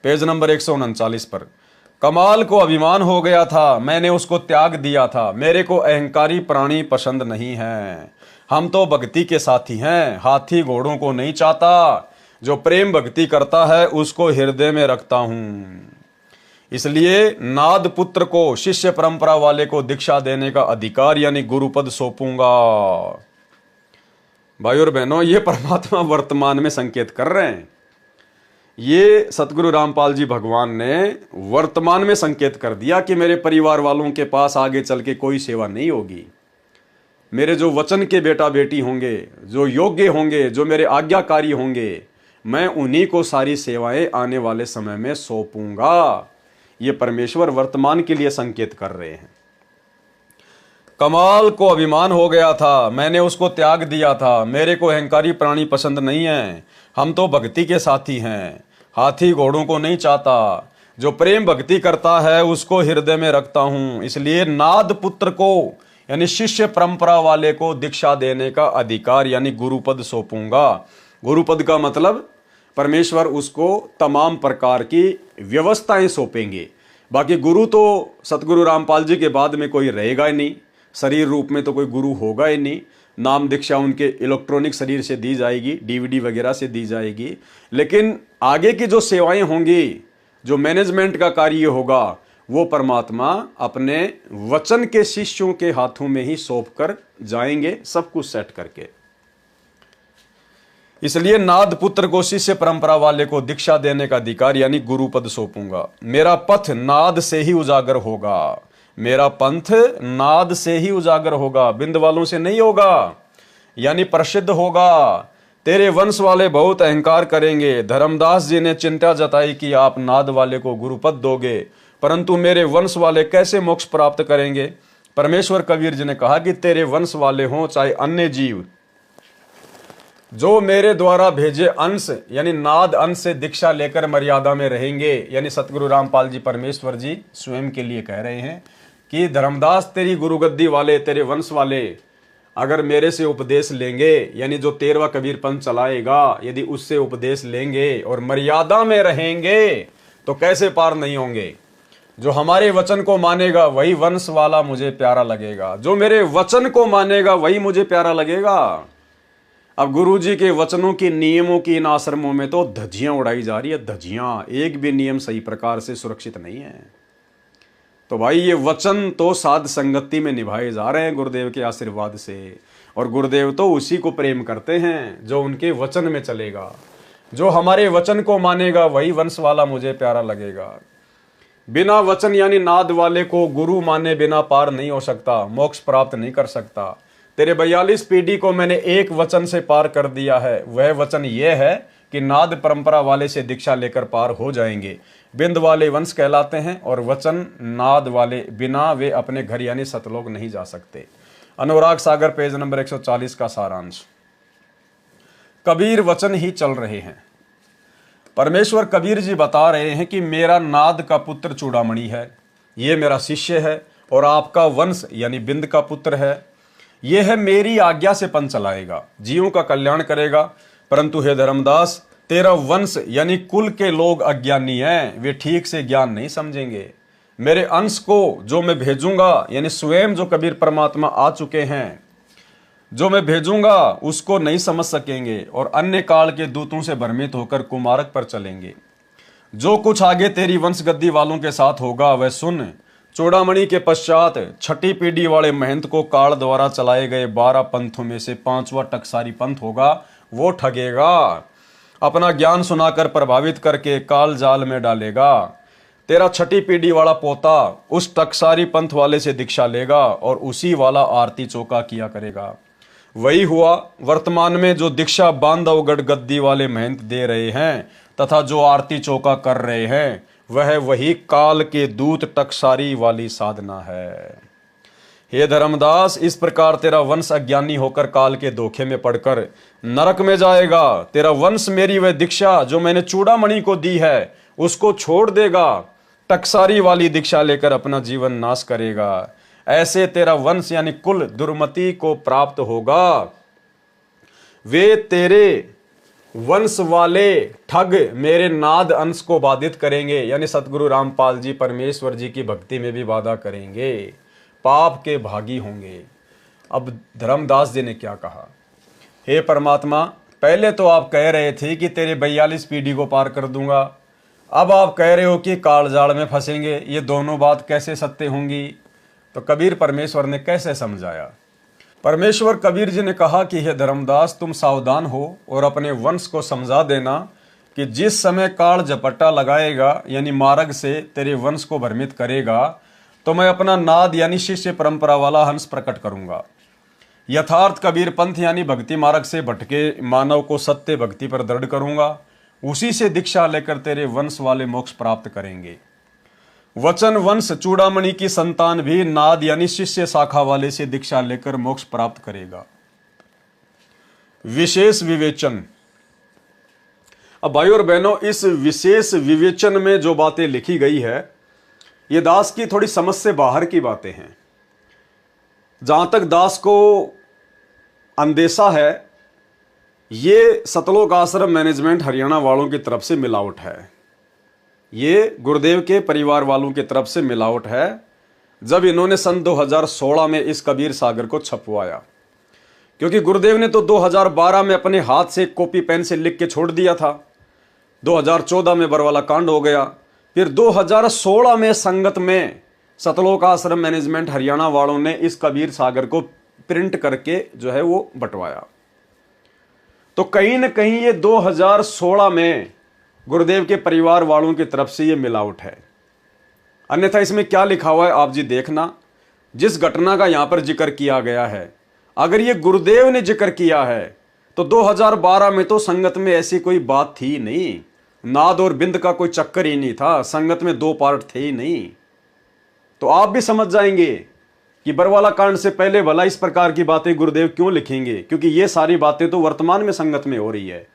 पेज नंबर 139 पर, कमाल को अभिमान हो गया था, मैंने उसको त्याग दिया था, मेरे को अहंकारी प्राणी पसंद नहीं है, हम तो भक्ति के साथी हैं, हाथी घोड़ों को नहीं चाहता, जो प्रेम भक्ति करता है उसको हृदय में रखता हूं। इसलिए नाद पुत्र को, शिष्य परंपरा वाले को दीक्षा देने का अधिकार यानी गुरुपद सौंपूंगा। भाई और बहनों, ये परमात्मा वर्तमान में संकेत कर रहे हैं। ये सतगुरु रामपाल जी भगवान ने वर्तमान में संकेत कर दिया कि मेरे परिवार वालों के पास आगे चल के कोई सेवा नहीं होगी। मेरे जो वचन के बेटा बेटी होंगे, जो योग्य होंगे, जो मेरे आज्ञाकारी होंगे, मैं उन्हीं को सारी सेवाएं आने वाले समय में सौंपूंगा। ये परमेश्वर वर्तमान के लिए संकेत कर रहे हैं। कमाल को अभिमान हो गया था, मैंने उसको त्याग दिया था। मेरे को अहंकारी प्राणी पसंद नहीं है, हम तो भक्ति के साथी हैं। हाथी घोड़ों को नहीं चाहता, जो प्रेम भक्ति करता है उसको हृदय में रखता हूं। इसलिए नाद पुत्र को यानी शिष्य परंपरा वाले को दीक्षा देने का अधिकार यानी गुरुपद सौंपूंगा। गुरुपद का मतलब परमेश्वर उसको तमाम प्रकार की व्यवस्थाएं सौंपेंगे। बाकी गुरु तो सतगुरु रामपाल जी के बाद में कोई रहेगा ही नहीं, शरीर रूप में तो कोई गुरु होगा ही नहीं। नाम दीक्षा उनके इलेक्ट्रॉनिक शरीर से दी जाएगी, डीवीडी वगैरह से दी जाएगी। लेकिन आगे की जो सेवाएं होंगी, जो मैनेजमेंट का कार्य होगा, वो परमात्मा अपने वचन के शिष्यों के हाथों में ही सौंप कर जाएंगे, सब कुछ सेट करके। इसलिए नाद पुत्र को शिष्य परंपरा वाले को दीक्षा देने का अधिकार यानी गुरुपद सौंपूंगा। मेरा पथ नाद से ही उजागर होगा, मेरा पंथ नाद से ही उजागर होगा, बिंद वालों से नहीं होगा, यानी प्रसिद्ध होगा। तेरे वंश वाले बहुत अहंकार करेंगे। धर्मदास जी ने चिंता जताई कि आप नाद वाले को गुरुपद दोगे, परंतु मेरे वंश वाले कैसे मोक्ष प्राप्त करेंगे। परमेश्वर कबीर जी ने कहा कि तेरे वंश वाले हों चाहे अन्य जीव, जो मेरे द्वारा भेजे अंश यानी नाद अंश से दीक्षा लेकर मर्यादा में रहेंगे। यानी सतगुरु रामपाल जी परमेश्वर जी स्वयं के लिए कह रहे हैं कि धर्मदास तेरी गुरुगद्दी वाले, तेरे वंश वाले अगर मेरे से उपदेश लेंगे, यानी जो 13वां कबीर पंथ चलाएगा, यदि उससे उपदेश लेंगे और मर्यादा में रहेंगे तो कैसे पार नहीं होंगे। जो हमारे वचन को मानेगा वही वंश वाला मुझे प्यारा लगेगा, जो मेरे वचन को मानेगा वही मुझे प्यारा लगेगा। अब गुरु जी के वचनों की, नियमों की इन आश्रमों में तो धज्जियां उड़ाई जा रही है, धज्जियां। एक भी नियम सही प्रकार से सुरक्षित नहीं है। तो भाई ये वचन तो साध संगति में निभाए जा रहे हैं गुरुदेव के आशीर्वाद से, और गुरुदेव तो उसी को प्रेम करते हैं जो उनके वचन में चलेगा। जो हमारे वचन को मानेगा वही वंश वाला मुझे प्यारा लगेगा। बिना वचन यानी नाद वाले को गुरु माने बिना पार नहीं हो सकता, मोक्ष प्राप्त नहीं कर सकता। तेरे 42 पीढ़ी को मैंने एक वचन से पार कर दिया है, वह वचन यह है कि नाद परंपरा वाले से दीक्षा लेकर पार हो जाएंगे। बिंद वाले वंश कहलाते हैं और वचन नाद वाले बिना वे अपने घर यानी सतलोक नहीं जा सकते। अनुराग सागर पेज नंबर 140 का सारांश। कबीर वचन ही चल रहे हैं। परमेश्वर कबीर जी बता रहे हैं कि मेरा नाद का पुत्र चूड़ामणि है, ये मेरा शिष्य है, और आपका वंश यानी बिंद का पुत्र है, यह है मेरी आज्ञा से पंथ चलाएगा, जीवों का कल्याण करेगा। परंतु हे धर्मदास, तेरा वंश यानी कुल के लोग अज्ञानी हैं, वे ठीक से ज्ञान नहीं समझेंगे। मेरे अंश को जो मैं भेजूंगा यानी स्वयं जो कबीर परमात्मा आ चुके हैं, जो मैं भेजूंगा उसको नहीं समझ सकेंगे और अन्य काल के दूतों से भ्रमित होकर कुमार्ग पर चलेंगे। जो कुछ आगे तेरी वंश गद्दी वालों के साथ होगा वह सुन। चूड़ामणि के पश्चात 6ठी पीढ़ी वाले महंत को काल द्वारा चलाए गए 12 पंथों में से 5वां टकसारी पंथ होगा, वो ठगेगा, अपना ज्ञान सुनाकर प्रभावित करके काल जाल में डालेगा। तेरा 6ठी पीढ़ी वाला पोता उस टकसारी पंथ वाले से दीक्षा लेगा और उसी वाला आरती चौका किया करेगा। वही हुआ वर्तमान में जो दीक्षा बांधवगढ़ गद्दी वाले महंत दे रहे हैं तथा जो आरती चौका कर रहे हैं, वह वही काल के दूत टकसारी वाली साधना है। हे धर्मदास, इस प्रकार तेरा वंश अज्ञानी होकर काल के धोखे में पड़कर नरक में जाएगा। तेरा वंश मेरी वह दीक्षा जो मैंने चूड़ामणि को दी है उसको छोड़ देगा, टकसारी वाली दीक्षा लेकर अपना जीवन नाश करेगा। ऐसे तेरा वंश यानी कुल दुर्मति को प्राप्त होगा। वे तेरे वंश वाले ठग मेरे नाद अंश को बाधित करेंगे, यानी सतगुरु रामपाल जी परमेश्वर जी की भक्ति में भी बाधा करेंगे, पाप के भागी होंगे। अब धर्मदास जी ने क्या कहा, हे परमात्मा, पहले तो आप कह रहे थे कि तेरे 42 पीढ़ी को पार कर दूंगा, अब आप कह रहे हो कि कालजाल में फंसेंगे। ये दोनों बात कैसे सत्य होंगी? तो कबीर परमेश्वर ने कैसे समझाया? परमेश्वर कबीर जी ने कहा कि हे धर्मदास, तुम सावधान हो और अपने वंश को समझा देना कि जिस समय काल झपट्टा लगाएगा यानी मार्ग से तेरे वंश को भ्रमित करेगा, तो मैं अपना नाद यानी शिष्य परंपरा वाला हंस प्रकट करूंगा। यथार्थ कबीर पंथ यानी भक्ति मार्ग से भटके मानव को सत्य भक्ति पर दृढ़ करूंगा। उसी से दीक्षा लेकर तेरे वंश वाले मोक्ष प्राप्त करेंगे। वचन वंश चूड़ामणि की संतान भी नाद यानी शिष्य शाखा वाले से दीक्षा लेकर मोक्ष प्राप्त करेगा। विशेष विवेचन। अब भाइयों और बहनों, इस विशेष विवेचन में जो बातें लिखी गई है ये दास की थोड़ी समझ से बाहर की बातें हैं। जहां तक दास को अंदेशा है, ये सतलोक आश्रम मैनेजमेंट हरियाणा वालों की तरफ से मिलावट है। ये गुरुदेव के परिवार वालों की तरफ से मिलावट है। जब इन्होंने सन 2016 में इस कबीर सागर को छपवाया, क्योंकि गुरुदेव ने तो 2012 में अपने हाथ से कॉपी पेन से लिख के छोड़ दिया था। 2014 में बरवाला कांड हो गया। फिर 2016 में संगत में सतलोक आश्रम मैनेजमेंट हरियाणा वालों ने इस कबीर सागर को प्रिंट करके जो है वो बंटवाया। तो कहीं ना कहीं ये 2016 में गुरुदेव के परिवार वालों की तरफ से ये मिलावट है। अन्यथा इसमें क्या लिखा हुआ है आप जी देखना। जिस घटना का यहां पर जिक्र किया गया है, अगर ये गुरुदेव ने जिक्र किया है तो 2012 में तो संगत में ऐसी कोई बात थी नहीं। नाद और बिंद का कोई चक्कर ही नहीं था। संगत में 2 पार्ट थे ही नहीं। तो आप भी समझ जाएंगे कि बरवाला कांड से पहले भला इस प्रकार की बातें गुरुदेव क्यों लिखेंगे, क्योंकि ये सारी बातें तो वर्तमान में संगत में हो रही है।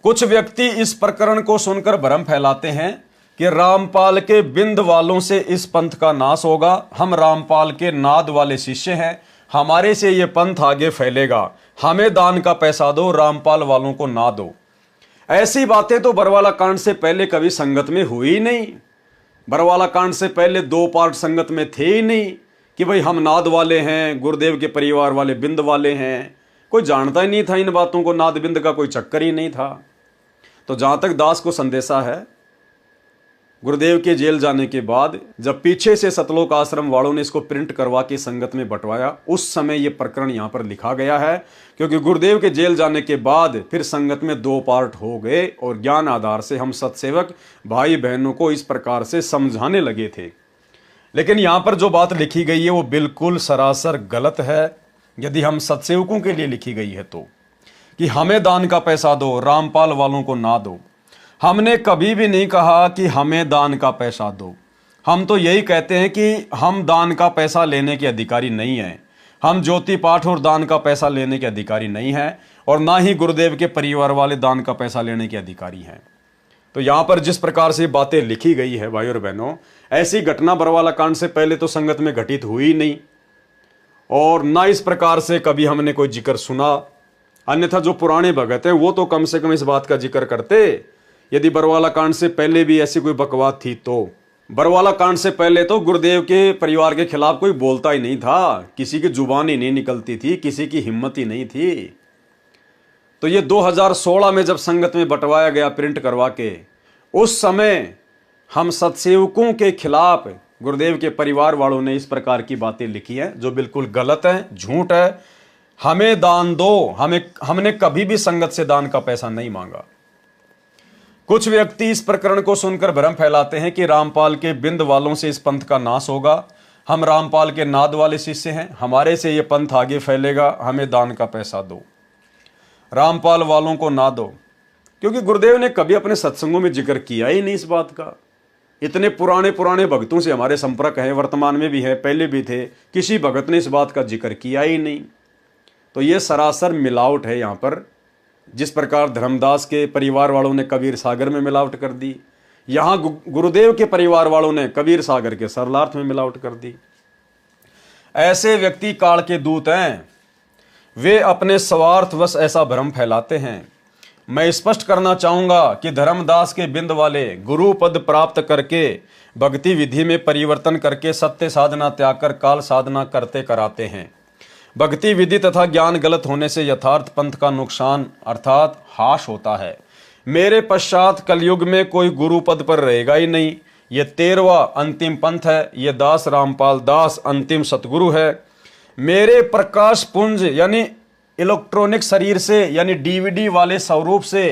कुछ व्यक्ति इस प्रकरण को सुनकर भ्रम फैलाते हैं कि रामपाल के बिंद वालों से इस पंथ का नाश होगा। हम रामपाल के नाद वाले शिष्य हैं, हमारे से ये पंथ आगे फैलेगा। हमें दान का पैसा दो, रामपाल वालों को ना दो। ऐसी बातें तो बरवाला कांड से पहले कभी संगत में हुई ही नहीं। बरवाला कांड से पहले 2 पार्ट संगत में थे ही नहीं कि भाई हम नाद वाले हैं, गुरुदेव के परिवार वाले बिंद वाले हैं। कोई जानता ही नहीं था इन बातों को। नाद बिंद का कोई चक्कर ही नहीं था। तो जहां तक दास को संदेशा है, गुरुदेव के जेल जाने के बाद जब पीछे से सतलोक आश्रम वालों ने इसको प्रिंट करवा के संगत में बंटवाया, उस समय यह प्रकरण यहां पर लिखा गया है। क्योंकि गुरुदेव के जेल जाने के बाद फिर संगत में 2 पार्ट हो गए और ज्ञान आधार से हम सत्सेवक भाई बहनों को इस प्रकार से समझाने लगे थे। लेकिन यहां पर जो बात लिखी गई है वो बिल्कुल सरासर गलत है। यदि हम सत्सेवकों के लिए लिखी गई है तो, कि हमें दान का पैसा दो, रामपाल वालों को ना दो। हमने कभी भी नहीं कहा कि हमें दान का पैसा दो। हम तो यही कहते हैं कि हम दान का पैसा लेने के अधिकारी नहीं हैं। हम ज्योति पाठ और दान का पैसा लेने के अधिकारी नहीं हैं, और ना ही गुरुदेव के परिवार वाले दान का पैसा लेने के अधिकारी हैं। तो यहाँ पर जिस प्रकार से बातें लिखी गई है भाई और बहनों, ऐसी घटना बरवाला कांड से पहले तो संगत में घटित हुई नहीं, और ना इस प्रकार से कभी हमने कोई जिक्र सुना। अन्यथा जो पुराने भगत हैं वो तो कम से कम इस बात का जिक्र करते। यदि बरवाला कांड से पहले भी ऐसी कोई बकवास थी तो बरवाला कांड से पहले तो गुरुदेव के परिवार के खिलाफ कोई बोलता ही नहीं था। किसी की जुबान ही नहीं निकलती थी, किसी की हिम्मत ही नहीं थी। तो ये 2016 में जब संगत में बंटवाया गया प्रिंट करवा के, उस समय हम सत्सेवकों के खिलाफ गुरुदेव के परिवार वालों ने इस प्रकार की बातें लिखी हैं जो बिल्कुल गलत है, झूठ है। हमें दान दो, हमने कभी भी संगत से दान का पैसा नहीं मांगा। कुछ व्यक्ति इस प्रकरण को सुनकर भ्रम फैलाते हैं कि रामपाल के बिंद वालों से इस पंथ का नाश होगा। हम रामपाल के नाद वाले शिष्य हैं, हमारे से ये पंथ आगे फैलेगा। हमें दान का पैसा दो, रामपाल वालों को ना दो। क्योंकि गुरुदेव ने कभी अपने सत्संगों में जिक्र किया ही नहीं इस बात का। इतने पुराने भक्तों से हमारे संपर्क है, वर्तमान में भी है, पहले भी थे, किसी भगत ने इस बात का जिक्र किया ही नहीं। तो ये सरासर मिलावट है यहाँ पर। जिस प्रकार धर्मदास के परिवार वालों ने कबीर सागर में मिलावट कर दी, यहाँ गुरुदेव के परिवार वालों ने कबीर सागर के सरलार्थ में मिलावट कर दी। ऐसे व्यक्ति काल के दूत हैं। वे अपने स्वार्थवश ऐसा भ्रम फैलाते हैं। मैं स्पष्ट करना चाहूंगा कि धर्मदास के बिंद वाले गुरु पद प्राप्त करके भक्ति विधि में परिवर्तन करके सत्य साधना त्याग कर काल साधना करते कराते हैं। भक्ति विधि तथा ज्ञान गलत होने से यथार्थ पंथ का नुकसान अर्थात हाश होता है। मेरे पश्चात कलयुग में कोई गुरु पद पर रहेगा ही नहीं। ये 13वां अंतिम पंथ है। ये दास रामपाल दास अंतिम सतगुरु है। मेरे प्रकाश पुंज यानी इलेक्ट्रॉनिक शरीर से यानी डीवीडी वाले स्वरूप से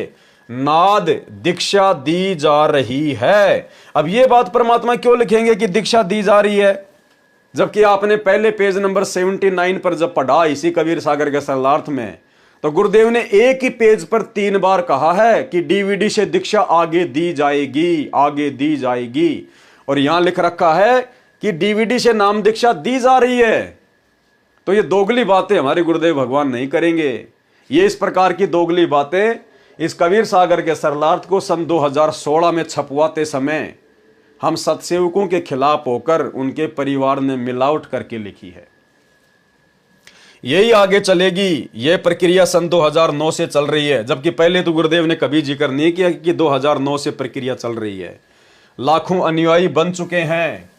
नाद दीक्षा दी जा रही है। अब ये बात परमात्मा क्यों लिखेंगे कि दीक्षा दी जा रही है, जबकि आपने पहले पेज नंबर 79 पर जब पढ़ा इसी कबीर सागर के सरलार्थ में, तो गुरुदेव ने एक ही पेज पर 3 बार कहा है कि डीवीडी से दीक्षा आगे दी जाएगी, आगे दी जाएगी। और यहां लिख रखा है कि डीवीडी से नाम दीक्षा दी जा रही है। तो ये दोगली बातें हमारे गुरुदेव भगवान नहीं करेंगे। ये इस प्रकार की दोगली बातें इस कबीर सागर के सरलार्थ को सन 2016 में छपवाते समय हम सत्सेवकों के खिलाफ होकर उनके परिवार ने मिलावट करके लिखी है। यही आगे चलेगी। यह प्रक्रिया सन 2009 से चल रही है, जबकि पहले तो गुरुदेव ने कभी जिक्र नहीं किया कि 2009 से प्रक्रिया चल रही है। लाखों अनुयायी बन चुके हैं,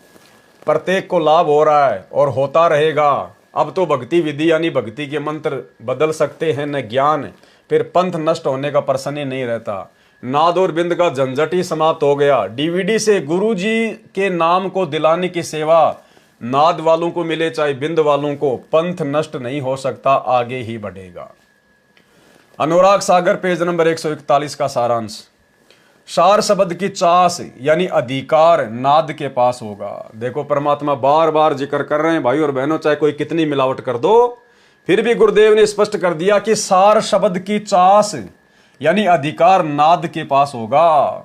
प्रत्येक को लाभ हो रहा है और होता रहेगा। अब तो भक्ति विधि यानी भक्ति के मंत्र बदल सकते हैं न ज्ञान, फिर पंथ नष्ट होने का प्रश्न ही नहीं रहता। नाद और बिंद का झंझट ही समाप्त हो गया। डीवीडी से गुरु जी के नाम को दिलाने की सेवा नाद वालों को मिले चाहे बिंद वालों को, पंथ नष्ट नहीं हो सकता, आगे ही बढ़ेगा। अनुराग सागर पेज नंबर 141 का सारांश। सार शब्द की चास यानी अधिकार नाद के पास होगा। देखो परमात्मा बार बार जिक्र कर रहे हैं भाई और बहनों, चाहे कोई कितनी मिलावट कर दो, फिर भी गुरुदेव ने स्पष्ट कर दिया कि सार शब्द की चास यानी अधिकार नाद के पास होगा।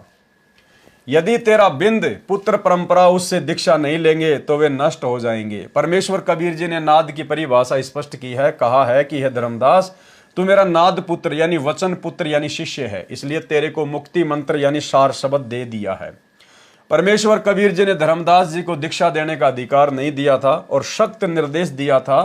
यदि तेरा बिंद पुत्र परंपरा उससे दीक्षा नहीं लेंगे तो वे नष्ट हो जाएंगे। परमेश्वर कबीर जी ने नाद की परिभाषा स्पष्ट की है, कहा है कि हे धर्मदास, तू मेरा नाद पुत्र यानी वचन पुत्र यानी शिष्य है, इसलिए तेरे को मुक्ति मंत्र यानी सार शब्द दे दिया है। परमेश्वर कबीर जी ने धर्मदास जी को दीक्षा देने का अधिकार नहीं दिया था और सख्त निर्देश दिया था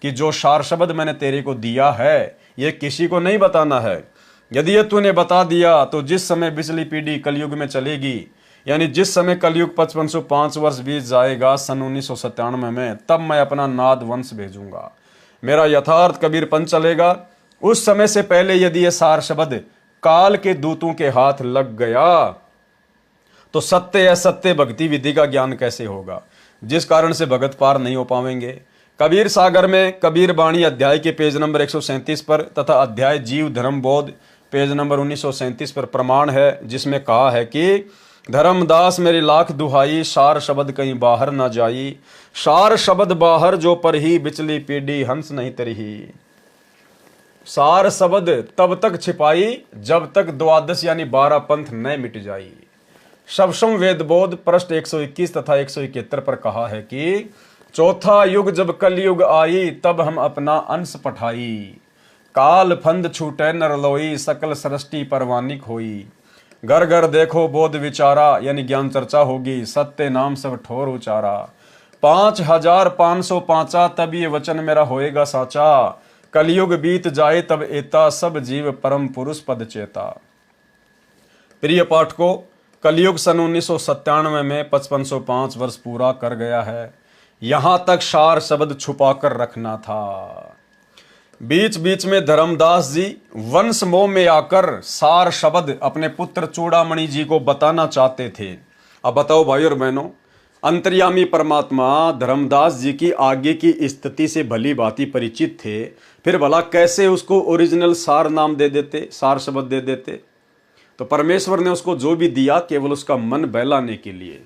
कि जो सार शब्द मैंने तेरे को दिया है यह किसी को नहीं बताना है। यदि ये तूने बता दिया तो जिस समय पिछली पीढ़ी कलयुग में चलेगी, यानी जिस समय कलयुग 5505 वर्ष बीत जाएगा सन 1997 में, तब मैं अपना नाद वंश भेजूंगा, मेरा यथार्थ कबीर पंथ चलेगा। उस समय से पहले यदि ये सार शब्द काल के दूतों के हाथ लग गया तो सत्य असत्य भक्ति विधि का ज्ञान कैसे होगा, जिस कारण से भगत पार नहीं हो पाएंगे। कबीर सागर में कबीर बाणी अध्याय के पेज नंबर 137 पर तथा अध्याय जीव धर्म बोध पेज नंबर 1937 पर प्रमाण है, जिसमें कहा है कि धर्मदास मेरी लाख दुहाई, सार शब्द कहीं बाहर ना जाई, सार शब्द बाहर जो पर ही बिचली पीढ़ी हंस नहीं तरही। सार शब्द तब तक छिपाई जब तक द्वादश यानी 12 पंथ न मिट जाई। सबसम वेद बोध पृष्ठ 121 तथा 171 पर कहा है कि चौथा युग जब कलयुग आई, तब हम अपना अंश पठाई, काल फंद छूटे नरलोई, सकल सृष्टि परवानिक होई। घर घर देखो बोध विचारा यानी ज्ञान चर्चा होगी, सत्य नाम सब ठोर उचारा। 5505 तब ये वचन मेरा होएगा साचा, कलयुग बीत जाए तब एता, सब जीव परम पुरुष पद चेता। प्रिय पाठकों, कलयुग सन 1997 में 5505 वर्ष पूरा कर गया है। यहां तक सार शब्द छुपा कर रखना था। बीच बीच में धर्मदास जी वंश मोह में आकर सार शब्द अपने पुत्र चूड़ामणि जी को बताना चाहते थे। अब बताओ भाई और बहनों, अंतर्यामी परमात्मा धर्मदास जी की आगे की स्थिति से भली भांति परिचित थे, फिर भला कैसे उसको ओरिजिनल सार नाम दे देते, सार शब्द दे देते। तो परमेश्वर ने उसको जो भी दिया केवल उसका मन बहलाने के लिए।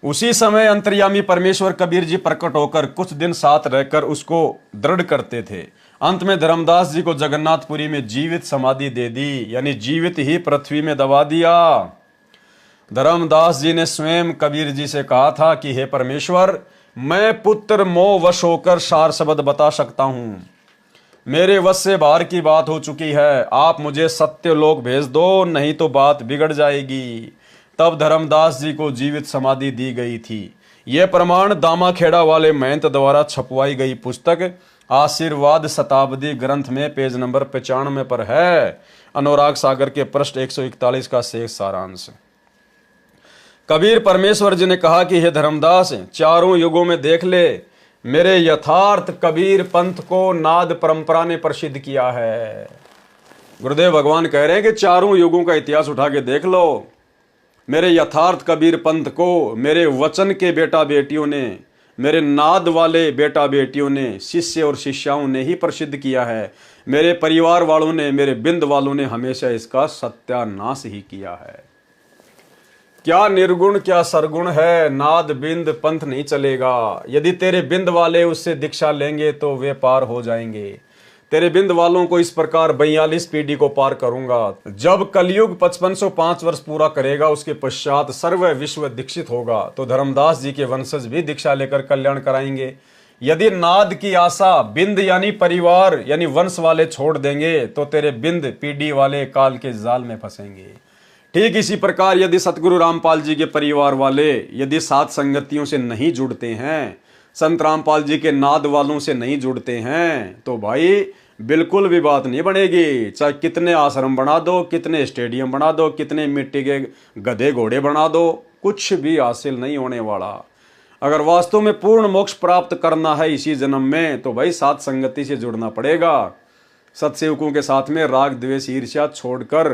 उसी समय अंतर्यामी परमेश्वर कबीर जी प्रकट होकर कुछ दिन साथ रहकर उसको दृढ़ करते थे। अंत में धर्मदास जी को जगन्नाथपुरी में जीवित समाधि दे दी, यानी जीवित ही पृथ्वी में दबा दिया। धर्मदास जी ने स्वयं कबीर जी से कहा था कि हे परमेश्वर, मैं पुत्र मोह वश होकर सार शब्द बता सकता हूं, मेरे वश से बाहर की बात हो चुकी है, आप मुझे सत्य लोक भेज दो, नहीं तो बात बिगड़ जाएगी। तब धर्मदास जी को जीवित समाधि दी गई थी। यह प्रमाण दामाखेड़ा वाले महंत द्वारा छपवाई गई पुस्तक आशीर्वाद शताब्दी ग्रंथ में पेज नंबर 95 पर है। अनुराग सागर के पृष्ठ 141 का शेष सारांश। कबीर परमेश्वर जी ने कहा कि हे धर्मदास, चारों युगों में देख ले, मेरे यथार्थ कबीर पंथ को नाद परंपरा ने प्रसिद्ध किया है। गुरुदेव भगवान कह रहे हैं कि चारों युगों का इतिहास उठा के देख लो, मेरे यथार्थ कबीर पंथ को मेरे वचन के बेटा बेटियों ने, मेरे नाद वाले बेटा बेटियों ने, शिष्य और शिष्याओं ने ही प्रसिद्ध किया है। मेरे परिवार वालों ने, मेरे बिंद वालों ने हमेशा इसका सत्यानाश ही किया है। क्या निर्गुण क्या सरगुण है, नाद बिंद पंथ नहीं चलेगा। यदि तेरे बिंद वाले उससे दीक्षा लेंगे तो वे पार हो जाएंगे। तेरे बिंद वालों को इस प्रकार 42 पीढ़ी को पार करूंगा। जब कलयुग 5505 वर्ष पूरा करेगा, उसके पश्चात सर्व विश्व दीक्षित होगा, तो धर्मदास जी के वंशज भी दीक्षा लेकर कल्याण कराएंगे। यदि नाद की आशा बिंद यानी परिवार यानी वंश वाले छोड़ देंगे, तो तेरे बिंद पीढ़ी वाले काल के जाल में फंसेंगे। ठीक इसी प्रकार यदि सतगुरु रामपाल जी के परिवार वाले यदि सात संगतियों से नहीं जुड़ते हैं, संत रामपाल जी के नाद वालों से नहीं जुड़ते हैं, तो भाई बिल्कुल भी बात नहीं बनेगी। चाहे कितने आश्रम बना दो, कितने स्टेडियम बना दो, कितने मिट्टी के गधे घोड़े बना दो, कुछ भी हासिल नहीं होने वाला। अगर वास्तव में पूर्ण मोक्ष प्राप्त करना है इसी जन्म में, तो भाई सात संगति से जुड़ना पड़ेगा। सत्सेवकों के साथ में राग द्वेष ईर्ष्या छोड़कर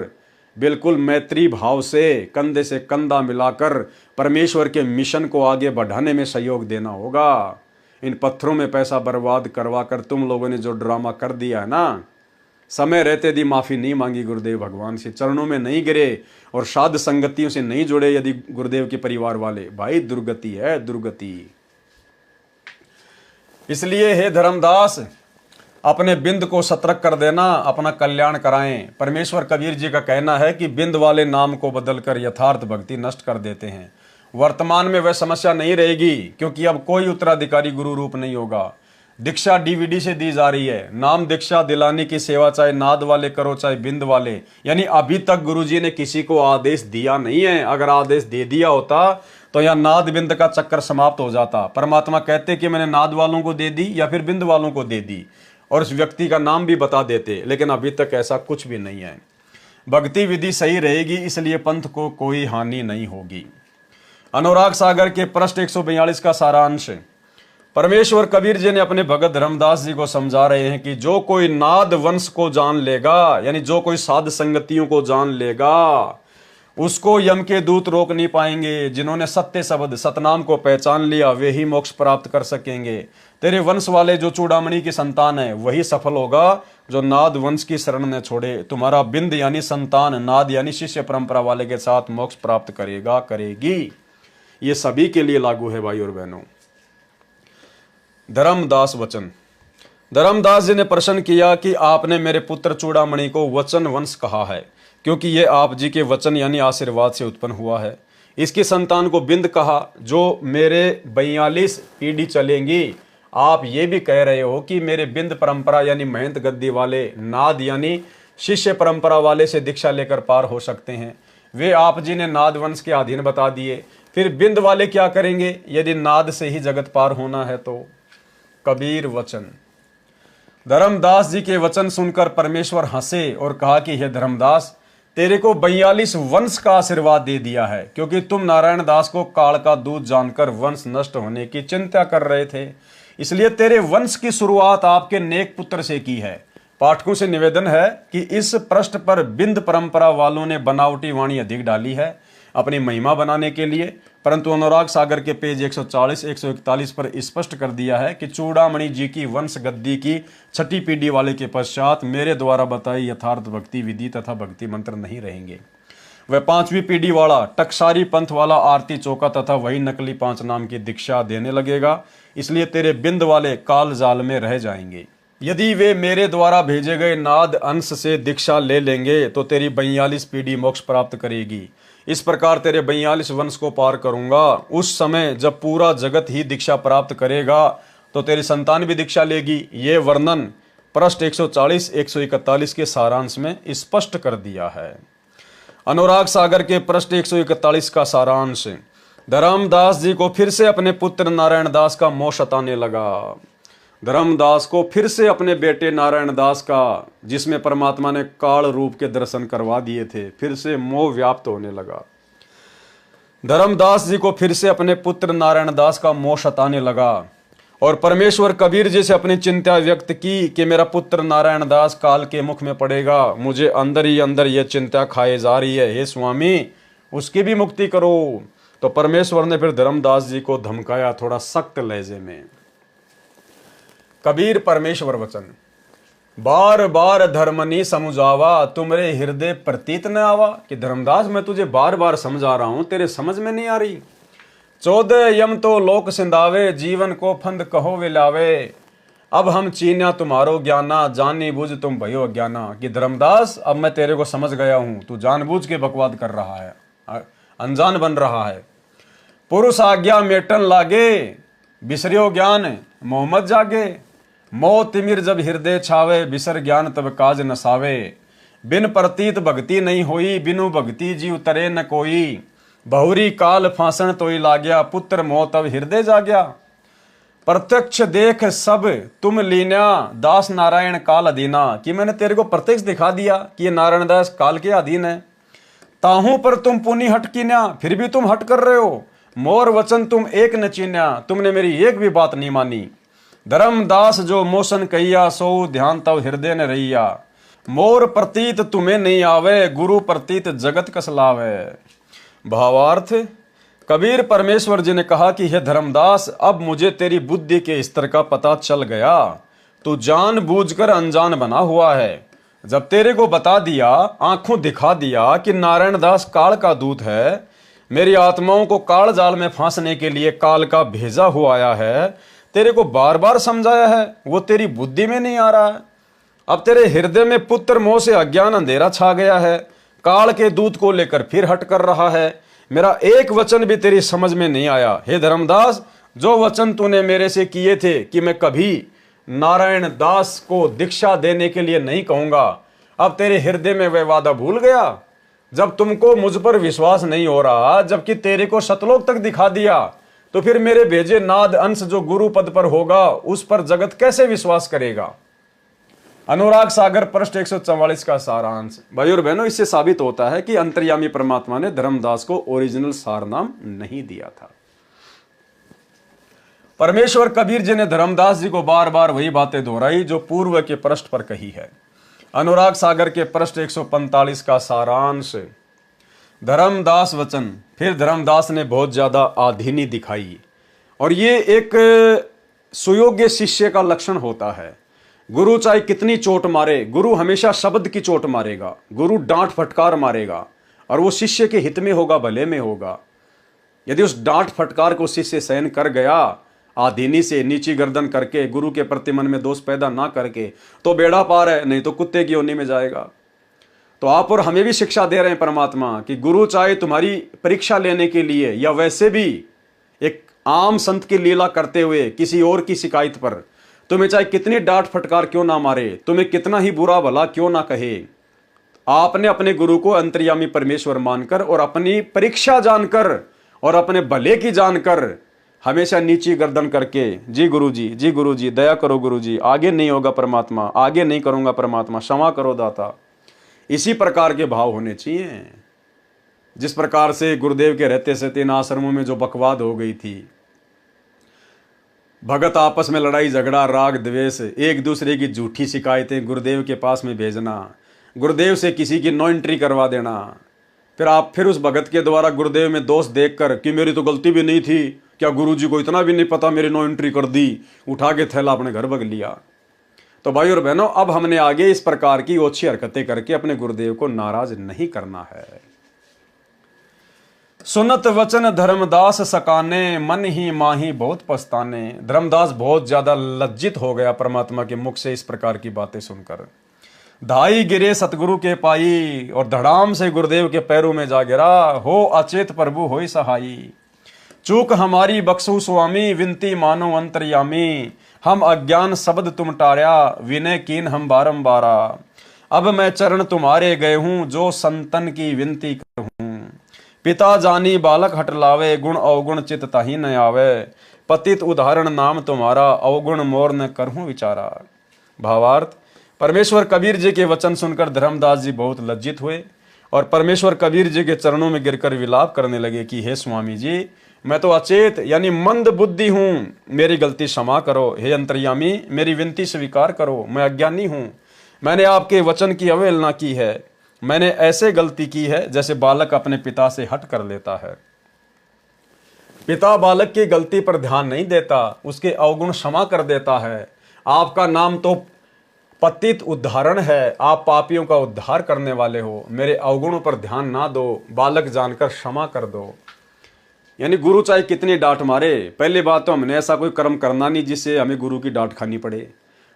बिल्कुल मैत्री भाव से कंधे से कंधा मिलाकर परमेश्वर के मिशन को आगे बढ़ाने में सहयोग देना होगा। इन पत्थरों में पैसा बर्बाद करवा कर तुम लोगों ने जो ड्रामा कर दिया है ना, समय रहते यदि माफी नहीं मांगी गुरुदेव भगवान से, चरणों में नहीं गिरे और साध संगतियों से नहीं जुड़े यदि गुरुदेव के परिवार वाले, भाई दुर्गति है दुर्गति। इसलिए हे धर्मदास, अपने बिंद को सतर्क कर देना, अपना कल्याण कराएं। परमेश्वर कबीर जी का कहना है कि बिंद वाले नाम को बदलकर यथार्थ भक्ति नष्ट कर देते हैं। वर्तमान में वह समस्या नहीं रहेगी, क्योंकि अब कोई उत्तराधिकारी गुरु रूप नहीं होगा। दीक्षा डीवीडी से दी जा रही है। नाम दीक्षा दिलाने की सेवा चाहे नाद वाले करो चाहे बिंद वाले, यानी अभी तक गुरुजी ने किसी को आदेश दिया नहीं है। अगर आदेश दे दिया होता तो यह नाद बिंद का चक्कर समाप्त हो जाता। परमात्मा कहते कि मैंने नाद वालों को दे दी या फिर बिंद वालों को दे दी, और उस व्यक्ति का नाम भी बता देते, लेकिन अभी तक ऐसा कुछ भी नहीं है। भक्ति विधि सही रहेगी, इसलिए पंथ को कोई हानि नहीं होगी। अनुराग सागर के पृष्ठ 142 का सारांश। परमेश्वर कबीर जी ने अपने भगत धर्मदास जी को समझा रहे हैं कि जो कोई नाद वंश को जान लेगा, यानी जो कोई साध संगतियों को जान लेगा, उसको यम के दूत रोक नहीं पाएंगे। जिन्होंने सत्य शब्द सतनाम को पहचान लिया, वे ही मोक्ष प्राप्त कर सकेंगे। तेरे वंश वाले जो चूड़ामणि की संतान है, वही सफल होगा जो नाद वंश की शरण न छोड़े। तुम्हारा बिंद यानी संतान, नाद यानी शिष्य परंपरा वाले के साथ मोक्ष प्राप्त करेगा, करेगी। ये सभी के लिए लागू है भाई और बहनों। धर्मदास वचन। धर्मदास जी ने प्रश्न किया कि आपने मेरे पुत्र चूड़ामणि को वचन वंश कहा है, क्योंकि ये आप जी के वचन यानी आशीर्वाद से उत्पन्न हुआ है। इसकी संतान को बिंद कहा, जो मेरे 42 पीढ़ी चलेंगी। आप ये भी कह रहे हो कि मेरे बिंद परंपरा यानी महंत गद्दी वाले, नाद यानी शिष्य परंपरा वाले से दीक्षा लेकर पार हो सकते हैं। वे आप जी ने नाद वंश के अधीन बता दिए। फिर बिंद वाले क्या करेंगे यदि नाद से ही जगत पार होना है तो? कबीर वचन। धर्मदास जी के वचन सुनकर परमेश्वर हंसे और कहा कि हे धर्मदास, तेरे को 42 वंश का आशीर्वाद दे दिया है, क्योंकि तुम नारायण दास को काल का दूध जानकर वंश नष्ट होने की चिंता कर रहे थे। इसलिए तेरे वंश की शुरुआत आपके नेक पुत्र से की है। पाठकों से निवेदन है कि इस पृष्ठ पर बिंद परंपरा वालों ने बनावटी वाणी अधिक डाली है अपनी महिमा बनाने के लिए, परंतु अनुराग सागर के पेज 140-141 पर स्पष्ट कर दिया है कि चूड़ामणि जी की वंश गद्दी की छठी पीढ़ी वाले के पश्चात मेरे द्वारा बताई यथार्थ भक्ति विधि तथा भक्ति मंत्र नहीं रहेंगे। वह 5वीं पीढ़ी वाला टकसारी पंथ वाला आरती चौका तथा वही नकली 5 नाम की दीक्षा देने लगेगा। इसलिए तेरे बिंद वाले काल जाल में रह जाएंगे। यदि वे मेरे द्वारा भेजे गए नाद अंश से दीक्षा ले लेंगे तो तेरी 42 पीढ़ी मोक्ष प्राप्त करेगी। इस प्रकार तेरे 42 वंश को पार करूंगा। उस समय जब पूरा जगत ही दीक्षा प्राप्त करेगा तो तेरी संतान भी दीक्षा लेगी। ये वर्णन पृष्ठ 140-141 के सारांश में स्पष्ट कर दिया है। अनुराग सागर के पृष्ठ 141 का सारांश। धर्मदास जी को फिर से अपने पुत्र नारायण दास का मोह सताने लगा। धर्मदास को फिर से अपने बेटे नारायण दास का, जिसमें परमात्मा ने काल रूप के दर्शन करवा दिए थे, फिर से मोह व्याप्त होने लगा। धर्मदास जी को फिर से अपने पुत्र नारायण दास का मोह सताने लगा और परमेश्वर कबीर जी से अपनी चिंता व्यक्त की कि मेरा पुत्र नारायण दास काल के मुख में पड़ेगा। मुझे अंदर ही अंदर यह चिंता खाए जा रही है। हे स्वामी, उसकी भी मुक्ति करो। तो परमेश्वर ने फिर धर्मदास जी को धमकाया थोड़ा सख्त लहजे में। कबीर परमेश्वर वचन, बार बार धर्मनी समझावा, तुम्हारे हृदय प्रतीत न आवा। कि धर्मदास मैं तुझे बार बार समझा रहा हूं, तेरे समझ में नहीं आ रही। 14 यम तो लोक सिंधावे, जीवन को फंद कहो विलावे। अब हम चीन्या तुम्हारो ज्ञाना, जानी बुझ तुम भयो अज्ञाना। कि धर्मदास अब मैं तेरे को समझ गया हूं, तू जानबूझ के बकवाद कर रहा है, अनजान बन रहा है। पुरुष आज्ञा मेटन लागे, बिसरियो ज्ञान मोहम्मद जागे। मोह तिमिर जब हृदय छावे, बिसर ज्ञान तब काज नसावे। बिन प्रतीत भक्ति नहीं होई, बिनु भक्ति जीव तरे न कोई। बहुरी काल फांसन तोई लाग्या, पुत्र मोह तब हृदय जाग्या। प्रत्यक्ष देख सब तुम लीना, दास नारायण काल अधीना। कि मैंने तेरे को प्रत्यक्ष दिखा दिया कि ये नारायण दास काल के अधीन है। ताहू पर तुम पुनि हट कीन्या, फिर भी तुम हट कर रहे हो। मोर वचन तुम एक न चीन्या, तुमने मेरी एक भी बात नहीं मानी। धर्मदास जो मोशन कहिया, सो ध्यान तब हृदय न रहिया। मोर प्रतीत तुम्हें नहीं आवे, गुरु प्रतीत जगत कसलावे। भावार्थ, कबीर परमेश्वर जी ने कहा कि हे धर्मदास, अब मुझे तेरी बुद्धि के स्तर का पता चल गया। तू जानबूझकर अनजान बना हुआ है। जब तेरे को बता दिया, आंखों दिखा दिया कि नारायण दास काल का दूत है, मेरी आत्माओं को काल जाल में फांसने के लिए काल का भेजा हुआ आया है, तेरे को बार बार समझाया है, वो तेरी बुद्धि में नहीं आ रहा है। अब तेरे हृदय में पुत्र मोह से अज्ञान अंधेरा छा गया है, काल के दूत को लेकर फिर हट कर रहा है। मेरा एक वचन भी तेरी समझ में नहीं आया। हे धर्मदास, जो वचन तूने मेरे से किए थे कि मैं कभी नारायण दास को दीक्षा देने के लिए नहीं कहूंगा, अब तेरे हृदय में वह वादा भूल गया। जब तुमको मुझ पर विश्वास नहीं हो रहा, जबकि तेरे को सतलोक तक दिखा दिया, तो फिर मेरे भेजे नाद अंश जो गुरु पद पर होगा, उस पर जगत कैसे विश्वास करेगा। अनुराग सागर पृष्ठ 144 का सारांश। भाई और बहनों, इससे साबित होता है कि अंतर्यामी परमात्मा ने धर्मदास को ओरिजिनल सार नाम नहीं दिया था। परमेश्वर कबीर जी ने धर्मदास जी को बार बार वही बातें दोहराई जो पूर्व के पृष्ठ पर कही है। अनुराग सागर के पृष्ठ 145 का सारांश। धर्मदास वचन। फिर धर्मदास ने बहुत ज्यादा आधीनी दिखाई, और ये एक सुयोग्य शिष्य का लक्षण होता है। गुरु चाहे कितनी चोट मारे, गुरु हमेशा शब्द की चोट मारेगा, गुरु डांट फटकार मारेगा, और वो शिष्य के हित में होगा, भले में होगा। यदि उस डांट फटकार को शिष्य सहन कर गया, आधीनी से नीची गर्दन करके, गुरु के प्रति मन में दोष पैदा ना करके, तो बेड़ा पार है, नहीं तो कुत्ते की योनि में जाएगा। तो आप और हमें भी शिक्षा दे रहे हैं परमात्मा कि गुरु चाहे तुम्हारी परीक्षा लेने के लिए या वैसे भी एक आम संत की लीला करते हुए किसी और की शिकायत पर तुम्हें चाहे कितनी डांट फटकार क्यों ना मारे, तुम्हें कितना ही बुरा भला क्यों ना कहे, आपने अपने गुरु को अंतर्यामी परमेश्वर मानकर और अपनी परीक्षा जानकर और अपने भले की जानकर हमेशा नीची गर्दन करके, जी गुरु जी, जी गुरु जी, दया करो गुरु जी, आगे नहीं होगा परमात्मा, आगे नहीं करूंगा परमात्मा, क्षमा करो दाता। इसी प्रकार के भाव होने चाहिए। जिस प्रकार से गुरुदेव के रहते से 3 आश्रमों में जो बकवाद हो गई थी, भगत आपस में लड़ाई झगड़ा, राग द्वेष, एक दूसरे की झूठी शिकायतें गुरुदेव के पास में भेजना, गुरुदेव से किसी की नो एंट्री करवा देना, फिर उस भगत के द्वारा गुरुदेव में दोष देखकर कि मेरी तो गलती भी नहीं थी, क्या गुरुजी को इतना भी नहीं पता, मेरी नो एंट्री कर दी, उठा के थैला अपने घर भग लिया। तो भाई और बहनों, अब हमने आगे इस प्रकार की ओछी हरकतें करके अपने गुरुदेव को नाराज नहीं करना है। सुनत वचन धर्मदास सकाने, मन ही माही बहुत पछताने। धर्मदास बहुत ज्यादा लज्जित हो गया परमात्मा के मुख से इस प्रकार की बातें सुनकर। धाई गिरे सतगुरु के पाई, और धड़ाम से गुरुदेव के पैरों में जा गिरा। हो अचेत प्रभु होई सहाई, चूक हमारी बख्शु स्वामी, विनती मानो अंतर्यामी। हम अज्ञान शब्द तुम टार्या, विनय कीन हम बारंबारा। अब मैं चरण तुम्हारे गए हूं, जो संतन की विनती करूं। पिता जानी बालक हट लावे, गुण अवगुण चित ताही न आवे। पतित उदाहरण नाम तुम्हारा, अवगुण मोर न करहूं विचारा। भावार्थ, परमेश्वर कबीर जी के वचन सुनकर धर्मदास जी बहुत लज्जित हुए और परमेश्वर कबीर जी के चरणों में गिरकर विलाप करने लगे कि हे स्वामी जी, मैं तो अचेत यानी मंद बुद्धि हूं, मेरी गलती क्षमा करो। हे अंतर्यामी, मेरी विनती स्वीकार करो, मैं अज्ञानी हूं, मैंने आपके वचन की अवहेलना की है, मैंने ऐसे गलती की है जैसे बालक अपने पिता से हट कर लेता है। पिता बालक की गलती पर ध्यान नहीं देता, उसके अवगुण क्षमा कर देता है। आपका नाम तो पतित उद्धारण है, आप पापियों का उद्धार करने वाले हो। मेरे अवगुणों पर ध्यान ना दो, बालक जानकर क्षमा कर दो। यानी गुरु चाहे कितनी डांट मारे, पहली बात तो हमने ऐसा कोई कर्म करना नहीं जिससे हमें गुरु की डांट खानी पड़े।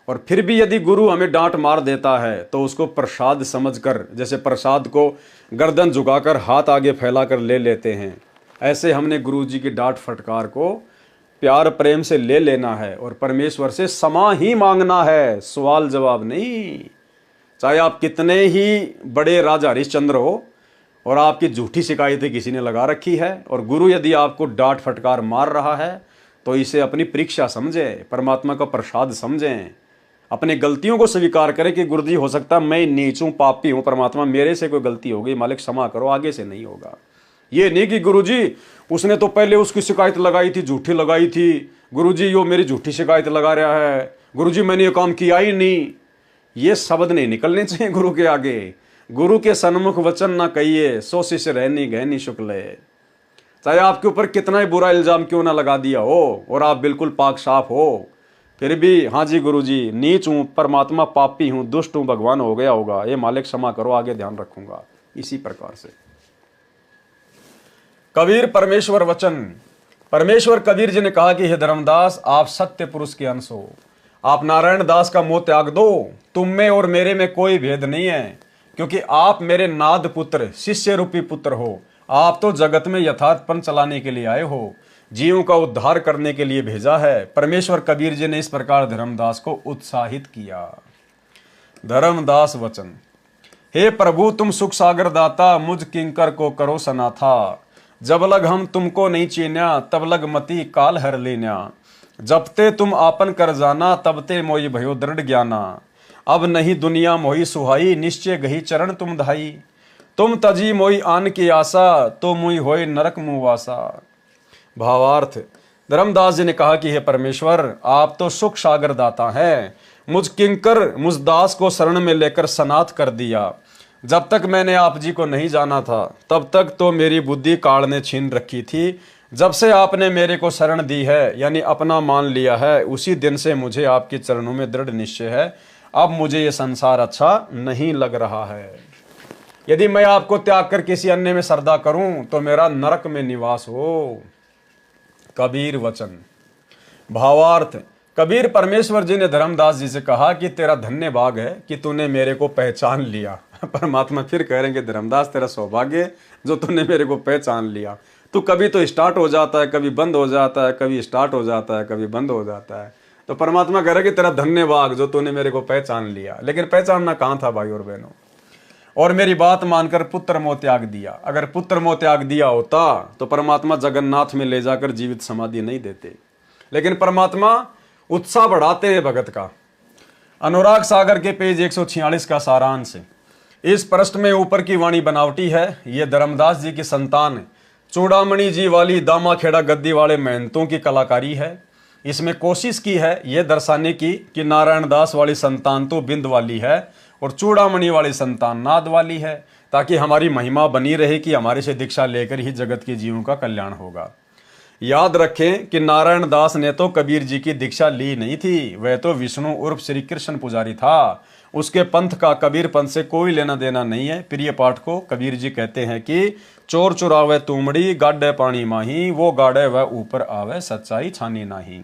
और फिर भी यदि गुरु हमें डांट मार देता है तो उसको प्रसाद समझकर, जैसे प्रसाद को गर्दन झुकाकर हाथ आगे फैलाकर ले लेते हैं, ऐसे हमने गुरु जी की डांट फटकार को प्यार प्रेम से ले लेना है और परमेश्वर से क्षमा ही मांगना है, सवाल जवाब नहीं। चाहे आप कितने ही बड़े राजा हरिश्चंद्र हो और आपकी झूठी शिकायतें किसी ने लगा रखी है, और गुरु यदि आपको डांट फटकार मार रहा है तो इसे अपनी परीक्षा समझें, परमात्मा का प्रसाद समझें, अपनी गलतियों को स्वीकार करें कि गुरुजी हो सकता है मैं नीच हूं, पापी हूं, परमात्मा मेरे से कोई गलती हो गई, मालिक क्षमा करो, आगे से नहीं होगा। ये नहीं कि गुरुजी उसने तो पहले उसकी शिकायत लगाई थी, झूठी लगाई थी, गुरुजी यो मेरी झूठी शिकायत लगा रहा है, गुरुजी मैंने ये काम किया ही नहीं। ये शब्द नहीं निकलने चाहिए गुरु के आगे। गुरु के सन्मुख वचन ना कहिए, सो शिष्य रहनी गहनी शुक्ल है। चाहे आपके ऊपर कितना ही बुरा इल्जाम क्यों ना लगा दिया हो और आप बिल्कुल पाक साफ हो, फिर भी हाँ जी गुरुजी नीच हूं, परमात्मा पापी हूं, दुष्ट हूं, भगवान हो गया होगा, ये मालिक क्षमा करो, आगे ध्यान रखूंगा। इसी प्रकार से कबीर परमेश्वर वचन, परमेश्वर कबीर जी ने कहा कि हे धर्मदास आप सत्य पुरुष के अंश हो, आप नारायण दास का मोह त्याग दो, तुम में और मेरे में कोई भेद नहीं है, क्योंकि आप मेरे नाद पुत्र शिष्य रूपी पुत्र हो। आप तो जगत में यथार्थपन चलाने के लिए आए हो, जीवों का उद्धार करने के लिए भेजा है। परमेश्वर कबीर जी ने इस प्रकार धर्मदास को उत्साहित किया। धर्मदास वचन, हे प्रभु तुम सुख सागर दाता, मुझ किंकर को करो सनाथा, जब लग हम तुमको नहीं चीन्या, तब लग मति काल हर लेन्या, जब ते तुम आपन कर जाना, तब ते मोहि भयो दृढ़ ज्ञाना, अब नहीं दुनिया मोहि सुहाई, निश्चय गही चरण तुम धाई, तुम तजी मोहि आन की आशा, तो मुई होय नरक मुवासा। भावार्थ, धर्मदास जी ने कहा कि हे परमेश्वर आप तो सुख सागर दाता हैं, मुझ किंकर मुझ दास को शरण में लेकर सनाथ कर दिया। जब तक मैंने आप जी को नहीं जाना था तब तक तो मेरी बुद्धि काल ने छीन रखी थी, जब से आपने मेरे को शरण दी है यानी अपना मान लिया है, उसी दिन से मुझे आपके चरणों में दृढ़ निश्चय है। अब मुझे ये संसार अच्छा नहीं लग रहा है। यदि मैं आपको त्याग कर किसी अन्य में श्रद्धा करूं तो मेरा नरक में निवास हो। कबीर वचन। भावार्थ, कबीर परमेश्वर जी ने धर्मदास जी से कहा कि तेरा धन्य भाग है कि तूने मेरे को पहचान लिया। परमात्मा फिर कह रहे हैं कि धर्मदास तेरा सौभाग्य जो तूने मेरे को पहचान लिया। तू कभी तो स्टार्ट हो जाता है, कभी बंद हो जाता है, कभी स्टार्ट हो जाता है, कभी बंद हो जाता है। तो परमात्मा कह रहे कि तेरा धन्य भाग जो तूने मेरे को पहचान लिया। लेकिन पहचानना कहाँ था भाई और बहनों, और मेरी बात मानकर पुत्र मोह त्याग दिया। अगर पुत्र मोह त्याग दिया होता तो परमात्मा जगन्नाथ में ले जाकर जीवित समाधि नहीं देते, लेकिन परमात्मा उत्साह बढ़ाते हैं भगत का। अनुराग सागर के पेज 146 का सारांश। इस पृष्ठ में ऊपर की वाणी बनावटी है। ये धर्मदास जी की संतान चूड़ामणि जी वाली दामाखेड़ा गद्दी वाले महंतों की कलाकारी है। इसमें कोशिश की है ये दर्शाने की कि नारायण दास वाली संतान तो बिंद वाली है और चूड़ामणि वाली संतान नाद वाली है, ताकि हमारी महिमा बनी रहे कि हमारे से दीक्षा लेकर ही जगत के जीवों का कल्याण होगा। याद रखें कि नारायण दास ने तो कबीर जी की दीक्षा ली नहीं थी, वह तो विष्णु उर्फ श्री कृष्ण पुजारी था। उसके पंथ का कबीर पंथ से कोई लेना देना नहीं है। प्रिय पाठ को कबीर जी कहते हैं कि चोर चुरावे तुमड़ी, गाड़े पानी माही, वो गाड़े वह ऊपर आवे, सच्चाई छानी नाही।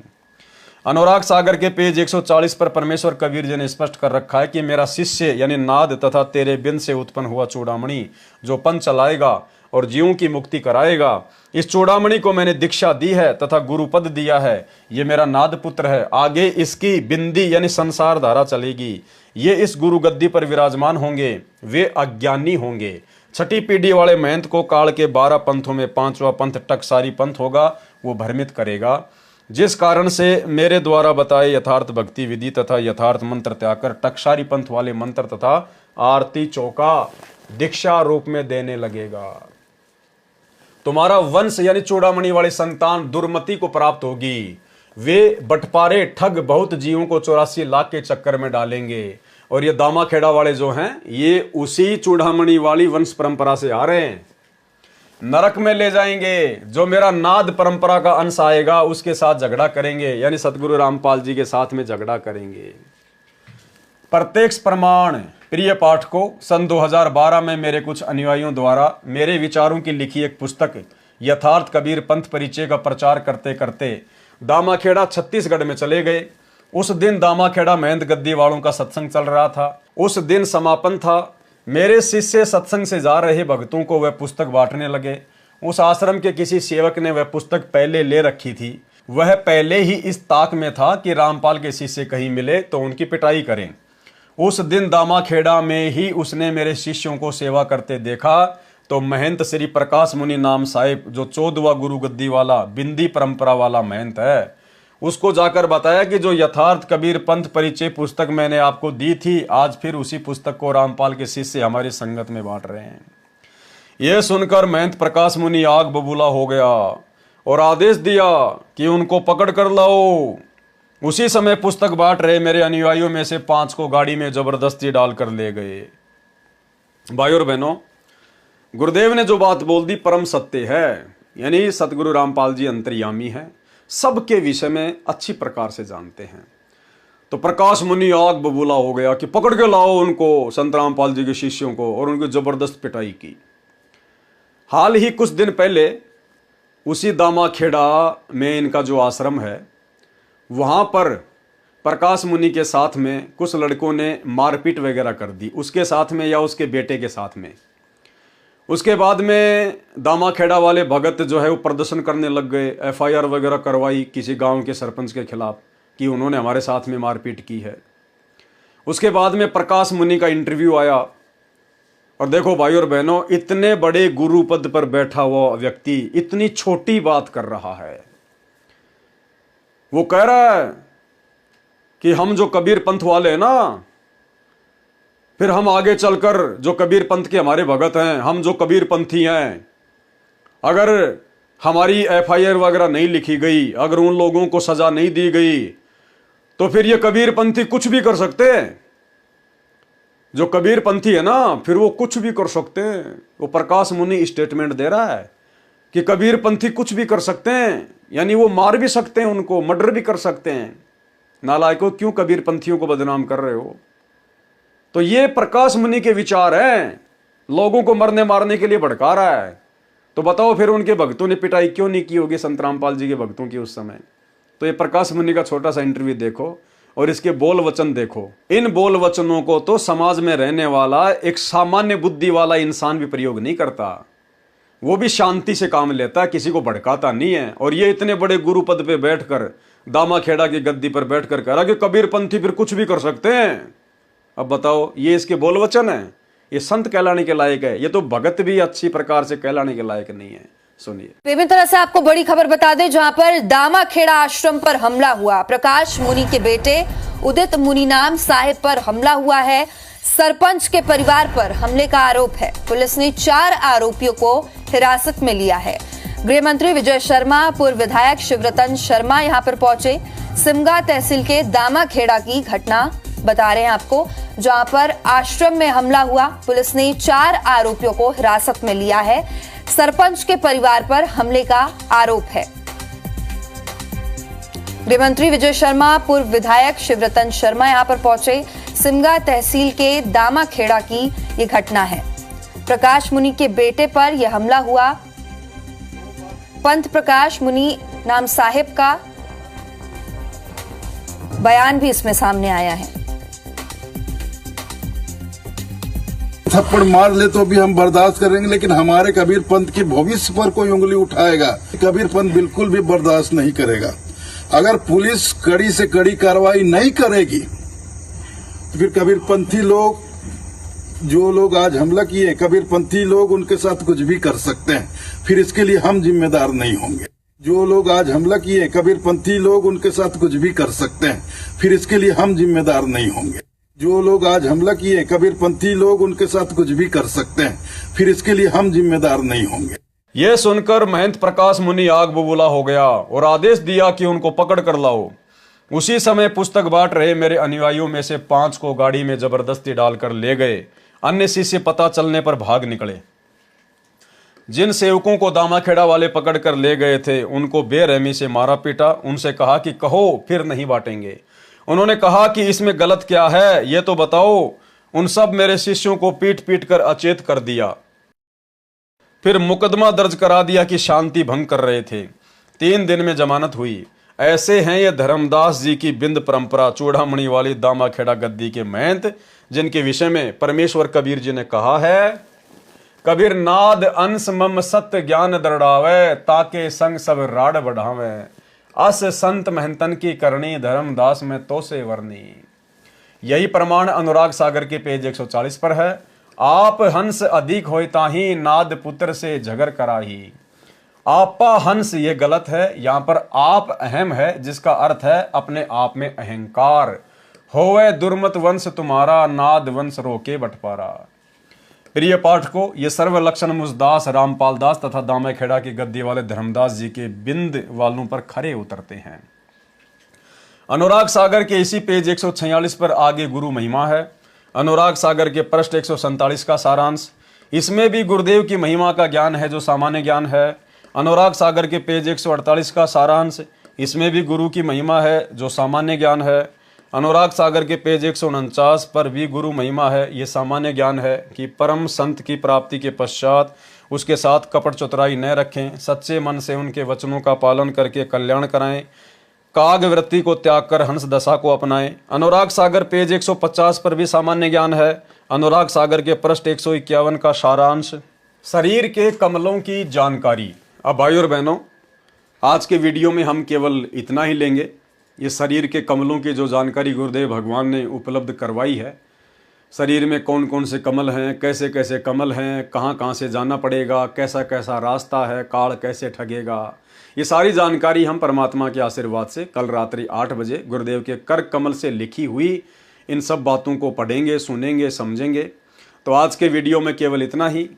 अनुराग सागर के पेज 140 पर परमेश्वर कबीर जी ने स्पष्ट कर रखा है कि मेरा शिष्य यानी नाद तथा तेरे बिन से उत्पन्न हुआ चूड़ामणि जो पंथ चलाएगा और जीवों की मुक्ति कराएगा, इस चूड़ामणि को मैंने दीक्षा दी है तथा गुरुपद दिया है। ये मेरा नाद पुत्र है। आगे इसकी बिंदी यानी संसार धारा चलेगी। ये इस गुरु गद्दी पर विराजमान होंगे। वे अज्ञानी होंगे। छठी पीढ़ी वाले महंत को काल के 12 पंथों में 5वां पंथ टकसारी पंथ होगा, वो भ्रमित करेगा। जिस कारण से मेरे द्वारा बताए यथार्थ भक्ति विधि तथा यथार्थ मंत्र त्याग कर टकसारी पंथ वाले मंत्र तथा आरती चौका दीक्षा रूप में देने लगेगा। तुम्हारा वंश यानी चूड़ामणि वाली संतान दुर्मति को प्राप्त होगी। वे बटपारे ठग बहुत जीवों को 84 लाख के चक्कर में डालेंगे। और ये दामाखेड़ा वाले जो हैं ये उसी चूड़ामणि वाली वंश परंपरा से आ रहे हैं। नरक में ले जाएंगे, जो मेरा नाद परंपरा का अंश आएगा उसके साथ झगड़ा करेंगे, यानी सतगुरु रामपाल जी के साथ में झगड़ा करेंगे। प्रत्यक्ष प्रमाण। प्रिय पाठकों, सन 2012 में मेरे कुछ अनुयायियों द्वारा मेरे विचारों की लिखी एक पुस्तक यथार्थ कबीर पंथ परिचय का प्रचार करते करते दामाखेड़ा छत्तीसगढ़ में चले गए। उस दिन दामाखेड़ा महंत गद्दी वालों का सत्संग चल रहा था। उस दिन समापन था। मेरे शिष्य सत्संग से जा रहे भक्तों को वह पुस्तक बांटने लगे। उस आश्रम के किसी सेवक ने वह पुस्तक पहले ले रखी थी। वह पहले ही इस ताक में था कि रामपाल के शिष्य कहीं मिले तो उनकी पिटाई करें। उस दिन दामाखेड़ा में ही उसने मेरे शिष्यों को सेवा करते देखा तो महंत श्री प्रकाश मुनि नाम साहिब, जो 14वां गुरु गद्दी वाला बिंदी परंपरा वाला महंत है, उसको जाकर बताया कि जो यथार्थ कबीर पंथ परिचय पुस्तक मैंने आपको दी थी, आज फिर उसी पुस्तक को रामपाल के शिष्य हमारी संगत में बांट रहे हैं। यह सुनकर महंत प्रकाश मुनि आग बबूला हो गया और आदेश दिया कि उनको पकड़ कर लाओ। उसी समय पुस्तक बांट रहे मेरे अनुयायियों में से 5 को गाड़ी में जबरदस्ती डालकर ले गए। भाइयों और बहनों, गुरुदेव ने जो बात बोल दी परम सत्य है, यानी सतगुरु रामपाल जी अंतर्यामी हैं, सबके विषय में अच्छी प्रकार से जानते हैं। तो प्रकाश मुनि आग बबूला हो गया कि पकड़ के लाओ उनको, संत रामपाल जी के शिष्यों को, और उनको जबरदस्त पिटाई की। हाल ही कुछ दिन पहले उसी दामाखेड़ा में इनका जो आश्रम है, वहां पर प्रकाश मुनि के साथ में कुछ लड़कों ने मारपीट वगैरह कर दी, उसके साथ में या उसके बेटे के साथ में। उसके बाद में दामाखेड़ा वाले भगत जो है वो प्रदर्शन करने लग गए, एफआईआर वगैरह करवाई किसी गांव के सरपंच के खिलाफ कि उन्होंने हमारे साथ में मारपीट की है। उसके बाद में प्रकाश मुनि का इंटरव्यू आया, और देखो भाई और बहनों, इतने बड़े गुरु पद पर बैठा हुआ व्यक्ति इतनी छोटी बात कर रहा है। वो कह रहा है कि हम जो कबीर पंथ वाले हैं ना, फिर हम आगे चलकर जो कबीर पंथ के हमारे भगत हैं, हम जो कबीर पंथी हैं, अगर हमारी एफआईआर वगैरह नहीं लिखी गई, अगर उन लोगों को सजा नहीं दी गई, तो फिर ये कबीर पंथी कुछ भी कर सकते हैं। जो कबीर पंथी है ना, फिर वो कुछ भी कर सकते हैं। वो प्रकाश मुनि स्टेटमेंट दे रहा है कि कबीर पंथी कुछ भी कर सकते हैं, यानी वो मार भी सकते हैं, उनको मर्डर भी कर सकते हैं। नालायकों, क्यों कबीर पंथियों को बदनाम कर रहे हो? तो ये प्रकाश मुनि के विचार हैं, लोगों को मरने मारने के लिए भड़का रहा है। तो बताओ फिर उनके भक्तों ने पिटाई क्यों नहीं की होगी संत रामपाल जी के भक्तों की उस समय? तो ये प्रकाश मुनि का छोटा सा इंटरव्यू देखो और इसके बोल वचन देखो। इन बोल वचनों को तो समाज में रहने वाला एक सामान्य बुद्धि वाला इंसान भी प्रयोग नहीं करता। वो भी शांति से काम लेता है, किसी को भड़काता नहीं है। और ये इतने बड़े गुरु पद पे बैठकर, दामाखेड़ा की गद्दी पर बैठकर कह रहा कि कबीर पंथी फिर कुछ भी कर सकते हैं। अब बताओ, ये इसके बोल वचन है? ये संत कहलाने के लायक है? ये तो भगत भी अच्छी प्रकार से कहलाने के लायक नहीं है। सुनिए। विभिन्न तरह से आपको बड़ी खबर बता दें, जहां पर दामाखेड़ा आश्रम पर हमला हुआ। प्रकाश मुनि के बेटे उदित मुनि नाम साहिब पर हमला हुआ है। सरपंच के परिवार पर हमले का आरोप है। पुलिस ने 4 आरोपियों को हिरासत में लिया है। गृह मंत्री विजय शर्मा, पूर्व विधायक शिवरतन शर्मा यहां पर पहुंचे। सिमगा तहसील के दामाखेड़ा की घटना बता रहे हैं आपको, जहां पर आश्रम में हमला हुआ। पुलिस ने 4 आरोपियों को हिरासत में लिया है। सरपंच के परिवार पर हमले का आरोप है। गृह मंत्री विजय शर्मा, पूर्व विधायक शिवरतन शर्मा यहां पर पहुंचे। सिमगा तहसील के दामाखेड़ा की ये घटना है। प्रकाश मुनि के बेटे पर यह हमला हुआ। पंथ प्रकाश मुनि नाम साहिब का बयान भी इसमें सामने आया है। थप्पड़ मार ले तो भी हम बर्दाश्त करेंगे, लेकिन हमारे कबीर पंथ की भविष्य पर कोई उंगली उठाएगा, कबीर पंथ बिल्कुल भी बर्दाश्त नहीं करेगा। अगर पुलिस कड़ी से कड़ी कार्रवाई नहीं करेगी तो फिर कबीर पंथी लोग, जो लोग आज हमला किए, कबीर पंथी लोग उनके साथ कुछ भी कर सकते हैं, फिर इसके लिए हम जिम्मेदार नहीं होंगे। जो लोग आज हमला किए, कबीर पंथी लोग उनके साथ कुछ भी कर सकते हैं, फिर इसके लिए हम जिम्मेदार नहीं होंगे। जो लोग आज हमला किए, कबीर पंथी लोग उनके साथ कुछ भी कर सकते हैं, फिर इसके लिए हम जिम्मेदार नहीं होंगे। यह सुनकर महंत प्रकाश मुनि आग बबूला हो गया और आदेश दिया कि उनको पकड़ कर लाओ। उसी समय पुस्तक बांट रहे मेरे अनुयायियों में से 5 को गाड़ी में जबरदस्ती डालकर ले गए। अन्य शिष्य पता चलने पर भाग निकले। जिन सेवकों को दामाखेड़ा वाले पकड़ कर ले गए थे उनको बेरहमी से मारा पीटा। उनसे कहा कि कहो फिर नहीं बांटेंगे। उन्होंने कहा कि इसमें गलत क्या है ये तो बताओ। उन सब मेरे शिष्यों को पीट पीट कर अचेत कर दिया। फिर मुकदमा दर्ज करा दिया कि शांति भंग कर रहे थे। 3 दिन में जमानत हुई। ऐसे हैं ये धर्मदास जी की बिंद परंपरा, चूड़ामणि वाली दामाखेड़ा गद्दी के महंत, जिनके विषय में परमेश्वर कबीर जी ने कहा है, कबीर नाद अंश मम सत्य ज्ञान दृढ़ावे, ताके संग सब राड बढ़ावे, अस संत महंतन की करनी, धर्मदास में तो से वर्णी। यही प्रमाण अनुराग सागर के पेज 140 पर है। आप हंस अधिक होय ताही, नाद पुत्र से झगर कराही। आपा हंस ये गलत है, यहां पर आप अहम है जिसका अर्थ है अपने आप में अहंकार। होवे दुर्मत वंश तुम्हारा, नाद वंश रोके बटपारा। प्रिय पाठकों, ये सर्वलक्षण मुझदास, रामपाल दास तथा दामाखेड़ा की गद्दी वाले धर्मदास जी के बिंद वालों पर खरे उतरते हैं। अनुराग सागर के इसी पेज 146 पर आगे गुरु महिमा है। अनुराग सागर के पृष्ठ 147 का सारांश। इसमें भी गुरुदेव की महिमा का ज्ञान है जो सामान्य ज्ञान है। अनुराग सागर के पेज 148 का सारांश। इसमें भी गुरु की महिमा है जो सामान्य ज्ञान है। अनुराग सागर के पेज 149 पर भी गुरु महिमा है, ये सामान्य ज्ञान है कि परम संत की प्राप्ति के पश्चात उसके साथ कपट चतुराई न रखें, सच्चे मन से उनके वचनों का पालन करके कल्याण कराएं, काग वृत्ति को त्याग कर हंस दशा को अपनाएं। अनुराग सागर पेज 150 पर भी सामान्य ज्ञान है। अनुराग सागर के पृष्ठ 151 का सारांश। शरीर के कमलों की जानकारी। अब भाई और बहनों, आज के वीडियो में हम केवल इतना ही लेंगे। ये शरीर के कमलों की जो जानकारी गुरुदेव भगवान ने उपलब्ध करवाई है, शरीर में कौन कौन से कमल हैं, कैसे कैसे कमल हैं, कहाँ कहाँ से जाना पड़ेगा, कैसा कैसा रास्ता है, काल कैसे ठगेगा, ये सारी जानकारी हम परमात्मा के आशीर्वाद से कल रात्रि 8 बजे गुरुदेव के कर कमल से लिखी हुई इन सब बातों को पढ़ेंगे, सुनेंगे, समझेंगे। तो आज के वीडियो में केवल इतना ही,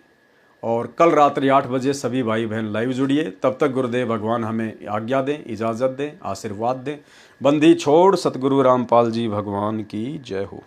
और कल रात्रि 8 बजे सभी भाई बहन लाइव जुड़िए। तब तक गुरुदेव भगवान हमें आज्ञा दें, इजाज़त दें, आशीर्वाद दें। बंदी छोड़ सतगुरु रामपाल जी भगवान की जय हो।